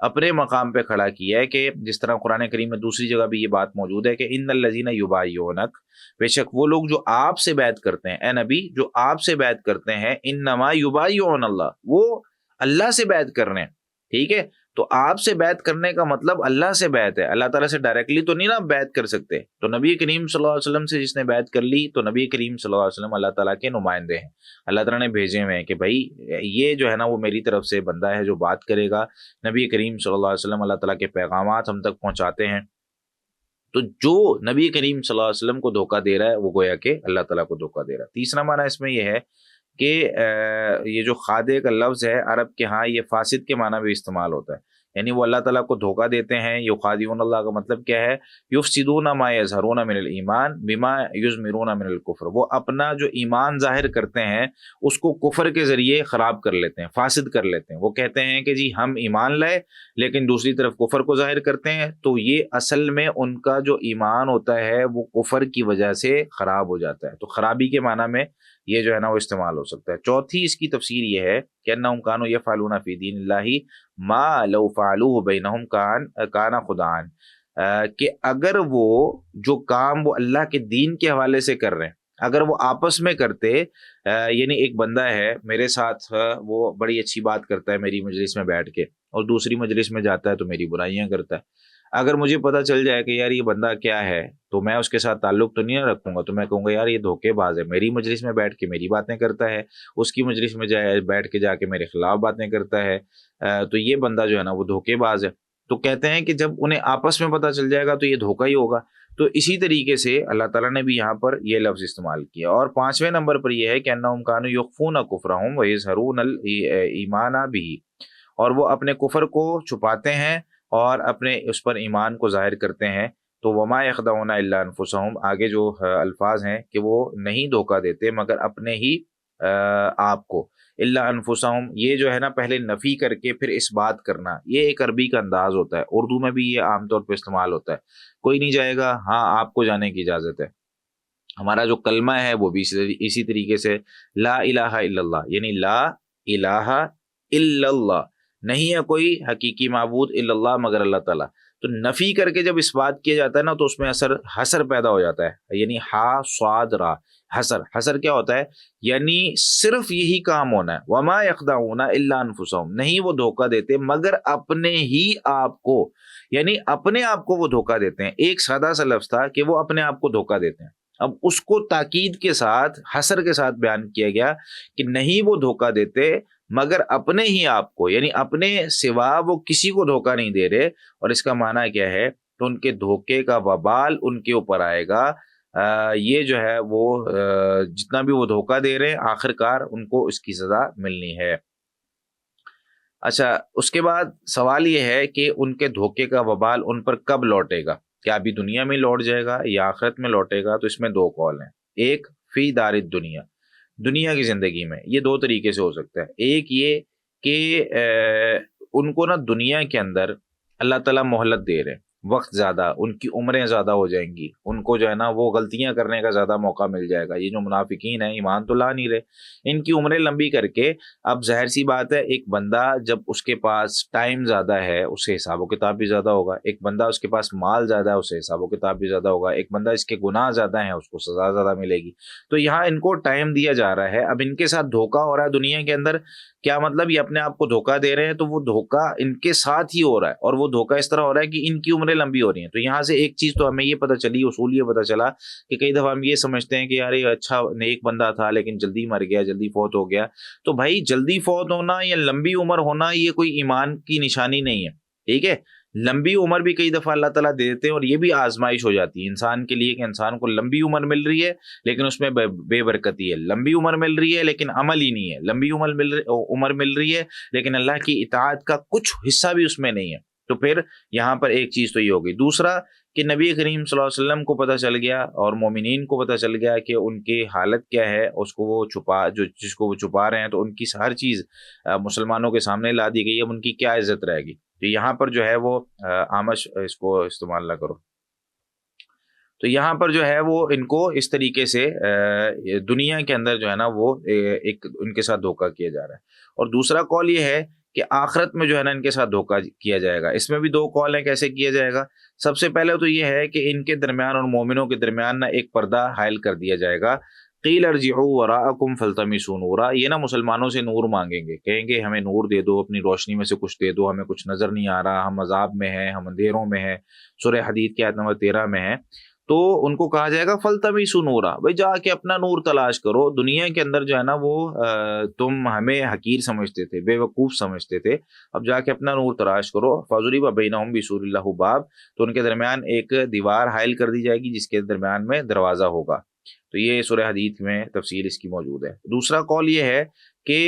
Speaker 1: اپنے مقام پہ کھڑا کیا ہے کہ جس طرح قرآن کریم میں دوسری جگہ بھی یہ بات موجود ہے کہ ان الذین یبایعونک، بے شک وہ لوگ جو آپ سے بیعت کرتے ہیں، اے نبی جو آپ سے بیعت کرتے ہیں، انما یبایعون اللہ، وہ اللہ سے بیعت کر رہے ہیں، ٹھیک ہے؟ تو آپ سے بیعت کرنے کا مطلب اللہ سے بیعت ہے، اللہ تعالیٰ سے ڈائریکٹلی تو نہیں نا بیعت کر سکتے۔ تو نبی کریم صلی اللہ علیہ وسلم سے جس نے بیعت کر لی تو نبی کریم صلی اللہ علیہ وسلم اللہ تعالیٰ کے نمائندے ہیں، اللہ تعالیٰ نے بھیجے ہوئے ہیں کہ بھائی یہ جو ہے نا وہ میری طرف سے بندہ ہے جو بات کرے گا۔ نبی کریم صلی اللہ علیہ وسلم اللہ تعالیٰ کے پیغامات ہم تک پہنچاتے ہیں، تو جو نبی کریم صلی اللہ علیہ وسلم کو دھوکہ دے رہا ہے وہ گویا کہ اللہ تعالیٰ کو دھوکہ دے رہا ہے۔ تیسرا معنی اس میں یہ ہے کہ یہ جو خادع کا لفظ ہے عرب کے ہاں یہ فاسد کے معنی بھی استعمال ہوتا ہے، یعنی وہ اللہ تعالیٰ کو دھوکہ دیتے ہیں۔ یخادعون اللہ کا مطلب کیا ہے؟ یفسدون ما یظہرون من الایمان بما یضمرون من الکفر، وہ اپنا جو ایمان ظاہر کرتے ہیں اس کو کفر کے ذریعے خراب کر لیتے ہیں، فاسد کر لیتے ہیں۔ وہ کہتے ہیں کہ جی ہم ایمان لائے لیکن دوسری طرف کفر کو ظاہر کرتے ہیں، تو یہ اصل میں ان کا جو ایمان ہوتا ہے وہ کفر کی وجہ سے خراب ہو جاتا ہے، تو خرابی کے معنی میں یہ جو ہے نا وہ استعمال ہو سکتا ہے۔ چوتھی اس کی تفسیر یہ ہے کہ انہم کانوا یفعلون فی دین اللہ ما لو فعلوہ بینہم کان خدعان، کہ اگر وہ جو کام وہ اللہ کے دین کے حوالے سے کر رہے ہیں اگر وہ آپس میں کرتے، یعنی ایک بندہ ہے میرے ساتھ، وہ بڑی اچھی بات کرتا ہے میری مجلس میں بیٹھ کے، اور دوسری مجلس میں جاتا ہے تو میری برائیاں کرتا ہے، اگر مجھے پتہ چل جائے کہ یار یہ بندہ کیا ہے تو میں اس کے ساتھ تعلق تو نہیں رکھوں گا، تو میں کہوں گا یار یہ دھوکے باز ہے، میری مجلس میں بیٹھ کے میری باتیں کرتا ہے، اس کی مجلس میں بیٹھ کے جا کے میرے خلاف باتیں کرتا ہے، تو یہ بندہ جو ہے نا وہ دھوکے باز ہے۔ تو کہتے ہیں کہ جب انہیں آپس میں پتہ چل جائے گا تو یہ دھوکہ ہی ہوگا۔ تو اسی طریقے سے اللہ تعالیٰ نے بھی یہاں پر یہ لفظ استعمال کیا۔ اور پانچویں نمبر پر یہ ہے کہ انہم کانوا یخفون کفرہم ویظہرون الایمان بہ، اور وہ اپنے کفر کو چھپاتے ہیں اور اپنے اس پر ایمان کو ظاہر کرتے ہیں۔ تو وما یخدعون الا انفسہم، آگے جو الفاظ ہیں کہ وہ نہیں دھوکہ دیتے مگر اپنے ہی آپ کو، الا انفسہم، یہ جو ہے نا پہلے نفی کر کے پھر اس بات کرنا، یہ ایک عربی کا انداز ہوتا ہے، اردو میں بھی یہ عام طور پہ استعمال ہوتا ہے۔ کوئی نہیں جائے گا، ہاں آپ کو جانے کی اجازت ہے۔ ہمارا جو کلمہ ہے وہ بھی اسی طریقے سے لا الہ الا اللہ، یعنی لا الہ الا اللہ، نہیں ہے کوئی حقیقی معبود الا اللہ مگر اللہ تعالیٰ۔ تو نفی کر کے جب اس بات کیا جاتا ہے نا تو اس میں حصر پیدا ہو جاتا ہے، یعنی ہا صاد را، حصر کیا ہوتا ہے؟ یعنی صرف یہی کام ہونا ہے، وما یخدعون الا انفسہم، نہیں وہ دھوکہ دیتے مگر اپنے ہی آپ کو، یعنی اپنے آپ کو وہ دھوکہ دیتے ہیں۔ ایک سادہ سا لفظ تھا کہ وہ اپنے آپ کو دھوکہ دیتے ہیں، اب اس کو تاکید کے ساتھ حصر کے ساتھ بیان کیا گیا کہ نہیں وہ دھوکہ دیتے مگر اپنے ہی آپ کو، یعنی اپنے سوا وہ کسی کو دھوکہ نہیں دے رہے۔ اور اس کا معنی کیا ہے؟ تو ان کے دھوکے کا وبال ان کے اوپر آئے گا، یہ جو ہے وہ جتنا بھی وہ دھوکہ دے رہے ہیں آخرکار ان کو اس کی سزا ملنی ہے۔ اچھا، اس کے بعد سوال یہ ہے کہ ان کے دھوکے کا وبال ان پر کب لوٹے گا؟ کیا ابھی دنیا میں لوٹ جائے گا یا آخرت میں لوٹے گا؟ تو اس میں دو قول ہیں، ایک فی دار الدنیا، دنیا کی زندگی میں، یہ دو طریقے سے ہو سکتا ہے۔ ایک یہ کہ ان کو نا دنیا کے اندر اللہ تعالیٰ مہلت دے رہے ہیں، وقت زیادہ، ان کی عمریں زیادہ ہو جائیں گی، ان کو جو ہے نا وہ غلطیاں کرنے کا زیادہ موقع مل جائے گا۔ یہ جو منافقین ہیں ایمان تو لا نہیں رہے، ان کی عمریں لمبی کر کے، اب ظاہر سی بات ہے ایک بندہ جب اس کے پاس ٹائم زیادہ ہے اس سے حساب و کتاب بھی زیادہ ہوگا، ایک بندہ اس کے پاس مال زیادہ ہے اس سے حساب و کتاب بھی زیادہ ہوگا، ایک بندہ اس کے گناہ زیادہ ہیں اس کو سزا زیادہ ملے گی۔ تو یہاں ان کو ٹائم دیا جا رہا ہے، اب ان کے ساتھ دھوکہ ہو رہا ہے دنیا کے اندر، کیا مطلب؟ یہ اپنے آپ کو دھوکہ دے رہے ہیں تو وہ دھوکہ ان کے ساتھ ہی ہو رہا ہے، اور وہ دھوکہ اس طرح ہو رہا ہے کہ ان کی عمریں لمبی ہو رہی ہیں۔ تو یہاں سے ایک چیز تو ہمیں یہ پتہ چلی، اصول یہ پتہ چلا کہ کئی دفعہ ہم یہ سمجھتے ہیں کہ یار یہ اچھا نیک بندہ تھا لیکن جلدی مر گیا، جلدی فوت ہو گیا۔ تو بھائی جلدی فوت ہونا یا لمبی عمر ہونا یہ کوئی ایمان کی نشانی نہیں ہے، ٹھیک ہے؟ لمبی عمر بھی کئی دفعہ اللہ تعالیٰ دے دیتے ہیں، اور یہ بھی آزمائش ہو جاتی ہے انسان کے لیے کہ انسان کو لمبی عمر مل رہی ہے لیکن اس میں بے برکتی ہے، لمبی عمر مل رہی ہے لیکن عمل ہی نہیں ہے، لمبی عمر مل رہی ہے لیکن اللہ کی اطاعت کا کچھ حصہ بھی اس میں نہیں ہے۔ تو پھر یہاں پر ایک چیز تو یہ ہوگی۔ دوسرا کہ نبی کریم صلی اللہ علیہ وسلم کو پتہ چل گیا اور مومنین کو پتہ چل گیا کہ ان کی حالت کیا ہے، اس کو وہ جس کو وہ چھپا رہے ہیں، تو ان کی ہر چیز مسلمانوں کے سامنے لا دی گئی، اب ان کی کیا عزت رہے گی؟ تو یہاں پر جو ہے وہ آمش اس کو استعمال نہ کرو۔ تو یہاں پر جو ہے وہ ان کو اس طریقے سے دنیا کے اندر جو ہے نا وہ ایک ان کے ساتھ دھوکہ کیا جا رہا ہے۔ اور دوسرا قول یہ ہے کہ آخرت میں جو ہے نا ان کے ساتھ دھوکہ کیا جائے گا۔ اس میں بھی 2 قول ہیں کیسے کیا جائے گا۔ سب سے پہلے تو یہ ہے کہ ان کے درمیان اور مومنوں کے درمیان نا ایک پردہ حائل کر دیا جائے گا۔ قیل ارجعوا وراءکم فالتمسوا نورا، یہ نا مسلمانوں سے نور مانگیں گے، کہیں گے ہمیں نور دے دو، اپنی روشنی میں سے کچھ دے دو، ہمیں کچھ نظر نہیں آ رہا، ہم عذاب میں ہیں، ہم اندھیروں میں ہیں، سورہ حدید کی آیت نمبر 13 میں ہے۔ تو ان کو کہا جائے گا فالتمسوا نورا، بھائی جا کے اپنا نور تلاش کرو۔ دنیا کے اندر جو ہے نا وہ تم ہمیں حقیر سمجھتے تھے، بے وقوف سمجھتے تھے، اب جا کے اپنا نور تلاش کرو۔ فضرب بینہم بسور لہ باب، تو ان کے درمیان ایک دیوار حائل کر دی جائے گی جس کے درمیان میں دروازہ ہوگا۔ تو یہ سورہ حدید میں تفصیل اس کی موجود ہے۔ دوسرا قول یہ ہے کہ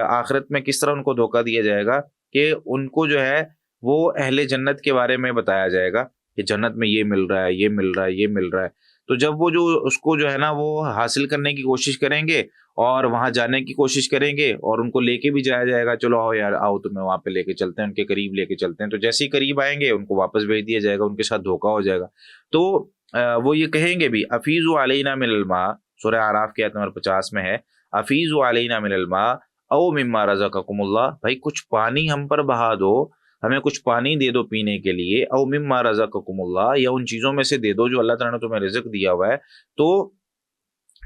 Speaker 1: آخرت میں کس طرح ان کو دھوکہ دیا جائے گا کہ ان کو جو ہے وہ اہل جنت کے بارے میں بتایا جائے گا کہ جنت میں یہ مل رہا ہے، یہ مل رہا ہے، یہ مل رہا ہے۔ تو جب وہ جو اس کو جو ہے نا وہ حاصل کرنے کی کوشش کریں گے اور وہاں جانے کی کوشش کریں گے اور ان کو لے کے بھی جایا جائے گا، چلو آؤ یار آؤ تمہیں وہاں پہ لے کے چلتے ہیں، ان کے قریب لے کے چلتے ہیں، تو جیسے ہی قریب آئیں گے ان کو واپس بھیج دیا جائے گا، ان کے ساتھ دھوکہ ہو جائے گا۔ تو وہ یہ کہیں گے بھی افیضوا علینا من الماء، سورہ اعراف کی آیت نمبر 50 میں ہے، افیضوا علینا من الماء او مما رزقکم اللہ، بھائی کچھ پانی ہم پر بہا دو، ہمیں کچھ پانی دے دو پینے کے لیے، او مما رزقکم اللہ، یا ان چیزوں میں سے دے دو جو اللہ تعالیٰ نے تمہیں رزق دیا ہوا ہے۔ تو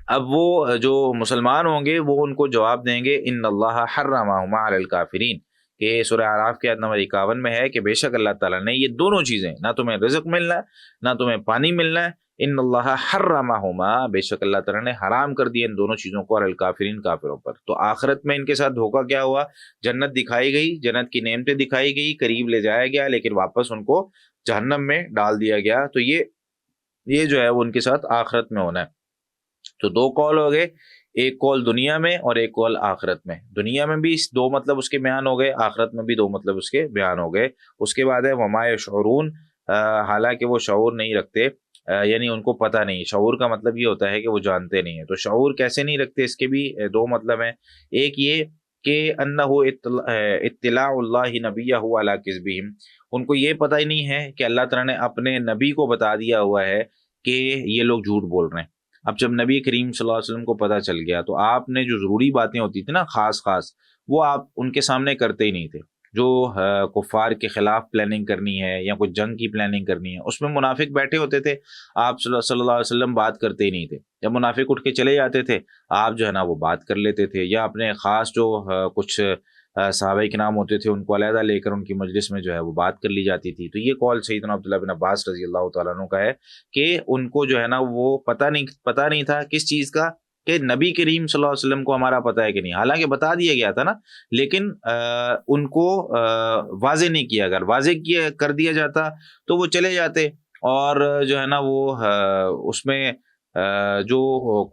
Speaker 1: اب وہ جو مسلمان ہوں گے وہ ان کو جواب دیں گے ان اللہ حرمہما علی الکافرین، کہ سورہ اعراف کی آیت نمبر 51 میں ہے کہ بے شک اللہ تعالیٰ نے یہ دونوں چیزیں، نہ تمہیں رزق ملنا ہے نہ تمہیں پانی ملنا ہے، ان اللہ حرمہما، بے شک اللہ تعالیٰ نے حرام کر دیا ان دونوں چیزوں کو علی الکافرین، کافروں پر۔ تو آخرت میں ان کے ساتھ دھوکہ کیا ہوا؟ جنت دکھائی گئی، جنت کی نعمتیں دکھائی گئی، قریب لے جایا گیا، لیکن واپس ان کو جہنم میں ڈال دیا گیا۔ تو یہ جو ہے وہ ان کے ساتھ آخرت میں ہونا ہے۔ تو 2 قول ہو گئے، ایک قول دنیا میں اور ایک قول آخرت میں۔ دنیا میں بھی 2 مطلب اس کے بیان ہو گئے، آخرت میں بھی 2 مطلب اس کے بیان ہو گئے۔ اس کے بعد ہے وما یشعرون، حالانکہ وہ شعور نہیں رکھتے، یعنی ان کو پتہ نہیں۔ شعور کا مطلب یہ ہوتا ہے کہ وہ جانتے نہیں ہیں۔ تو شعور کیسے نہیں رکھتے، اس کے بھی 2 مطلب ہیں۔ ایک یہ کہ انہ اطلاع اللہ نبیہ علی کذبہم، ان کو یہ پتہ ہی نہیں ہے کہ اللہ تعالیٰ نے اپنے نبی کو بتا دیا ہوا ہے کہ یہ لوگ جھوٹ بول رہے ہیں۔ اب جب نبی کریم صلی اللہ علیہ وسلم کو پتہ چل گیا تو آپ نے جو ضروری باتیں ہوتی تھی نا خاص وہ آپ ان کے سامنے کرتے ہی نہیں تھے۔ جو کفار کے خلاف پلاننگ کرنی ہے یا کوئی جنگ کی پلاننگ کرنی ہے، اس میں منافق بیٹھے ہوتے تھے، آپ صلی اللہ علیہ وسلم بات کرتے ہی نہیں تھے۔ جب منافق اٹھ کے چلے جاتے تھے آپ جو ہے نا وہ بات کر لیتے تھے، یا اپنے خاص جو کچھ صحابہ کرام ہوتے تھے ان کو علیحدہ لے کر ان کی مجلس میں جو ہے وہ بات کر لی جاتی تھی۔ تو یہ قول سیدنا عبداللہ بن عباس رضی اللہ تعالیٰ عنہ کا ہے کہ ان کو جو ہے نا وہ پتہ نہیں تھا کس چیز کا، کہ نبی کریم صلی اللہ علیہ وسلم کو ہمارا پتہ ہے کہ نہیں، حالانکہ بتا دیا گیا تھا نا، لیکن ان کو واضح نہیں کیا، اگر واضح کر دیا جاتا تو وہ چلے جاتے، اور جو ہے نا وہ اس میں جو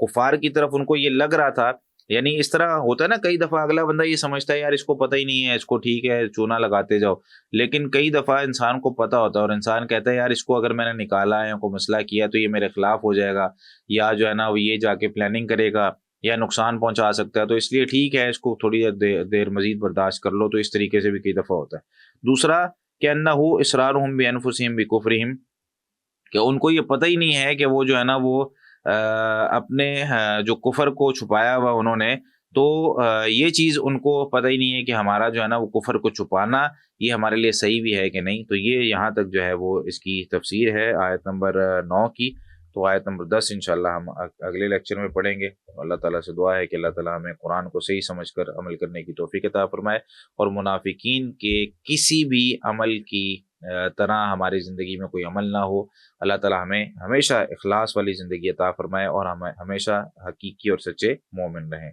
Speaker 1: کفار کی طرف ان کو یہ لگ رہا تھا، یعنی اس طرح ہوتا ہے نا، کئی دفعہ اگلا بندہ یہ سمجھتا ہے یار اس کو پتہ ہی نہیں ہے، اس کو ٹھیک ہے چونا لگاتے جاؤ، لیکن کئی دفعہ انسان کو پتہ ہوتا ہے اور انسان کہتا ہے یار اس کو اگر میں نے نکالا ہے کوئی مسئلہ کیا تو یہ میرے خلاف ہو جائے گا، یا جو ہے نا وہ یہ جا کے پلاننگ کرے گا یا نقصان پہنچا سکتا ہے، تو اس لیے ٹھیک ہے اس کو تھوڑی دیر مزید برداشت کر لو۔ تو اس طریقے سے بھی کئی دفعہ ہوتا ہے۔ دوسرا کہ انہ اسرارہم بانفسہم بکفرہم، کہ ان کو یہ پتہ ہی نہیں ہے کہ وہ جو ہے نا وہ اپنے جو کفر کو چھپایا ہوا انہوں نے، تو یہ چیز ان کو پتہ ہی نہیں ہے کہ ہمارا جو ہے نا وہ کفر کو چھپانا یہ ہمارے لیے صحیح بھی ہے کہ نہیں۔ تو یہ یہاں تک جو ہے وہ اس کی تفسیر ہے آیت نمبر 9 کی۔ تو آیت نمبر 10 انشاءاللہ ہم اگلے لیکچر میں پڑھیں گے۔ اللہ تعالیٰ سے دعا ہے کہ اللہ تعالیٰ ہمیں قرآن کو صحیح سمجھ کر عمل کرنے کی توفیق عطا فرمائے، اور منافقین کے کسی بھی عمل کی طرح ہماری زندگی میں کوئی عمل نہ ہو۔ اللہ تعالیٰ ہمیں ہمیشہ اخلاص والی زندگی عطا فرمائے اور ہمیں ہمیشہ حقیقی اور سچے مومن رہیں۔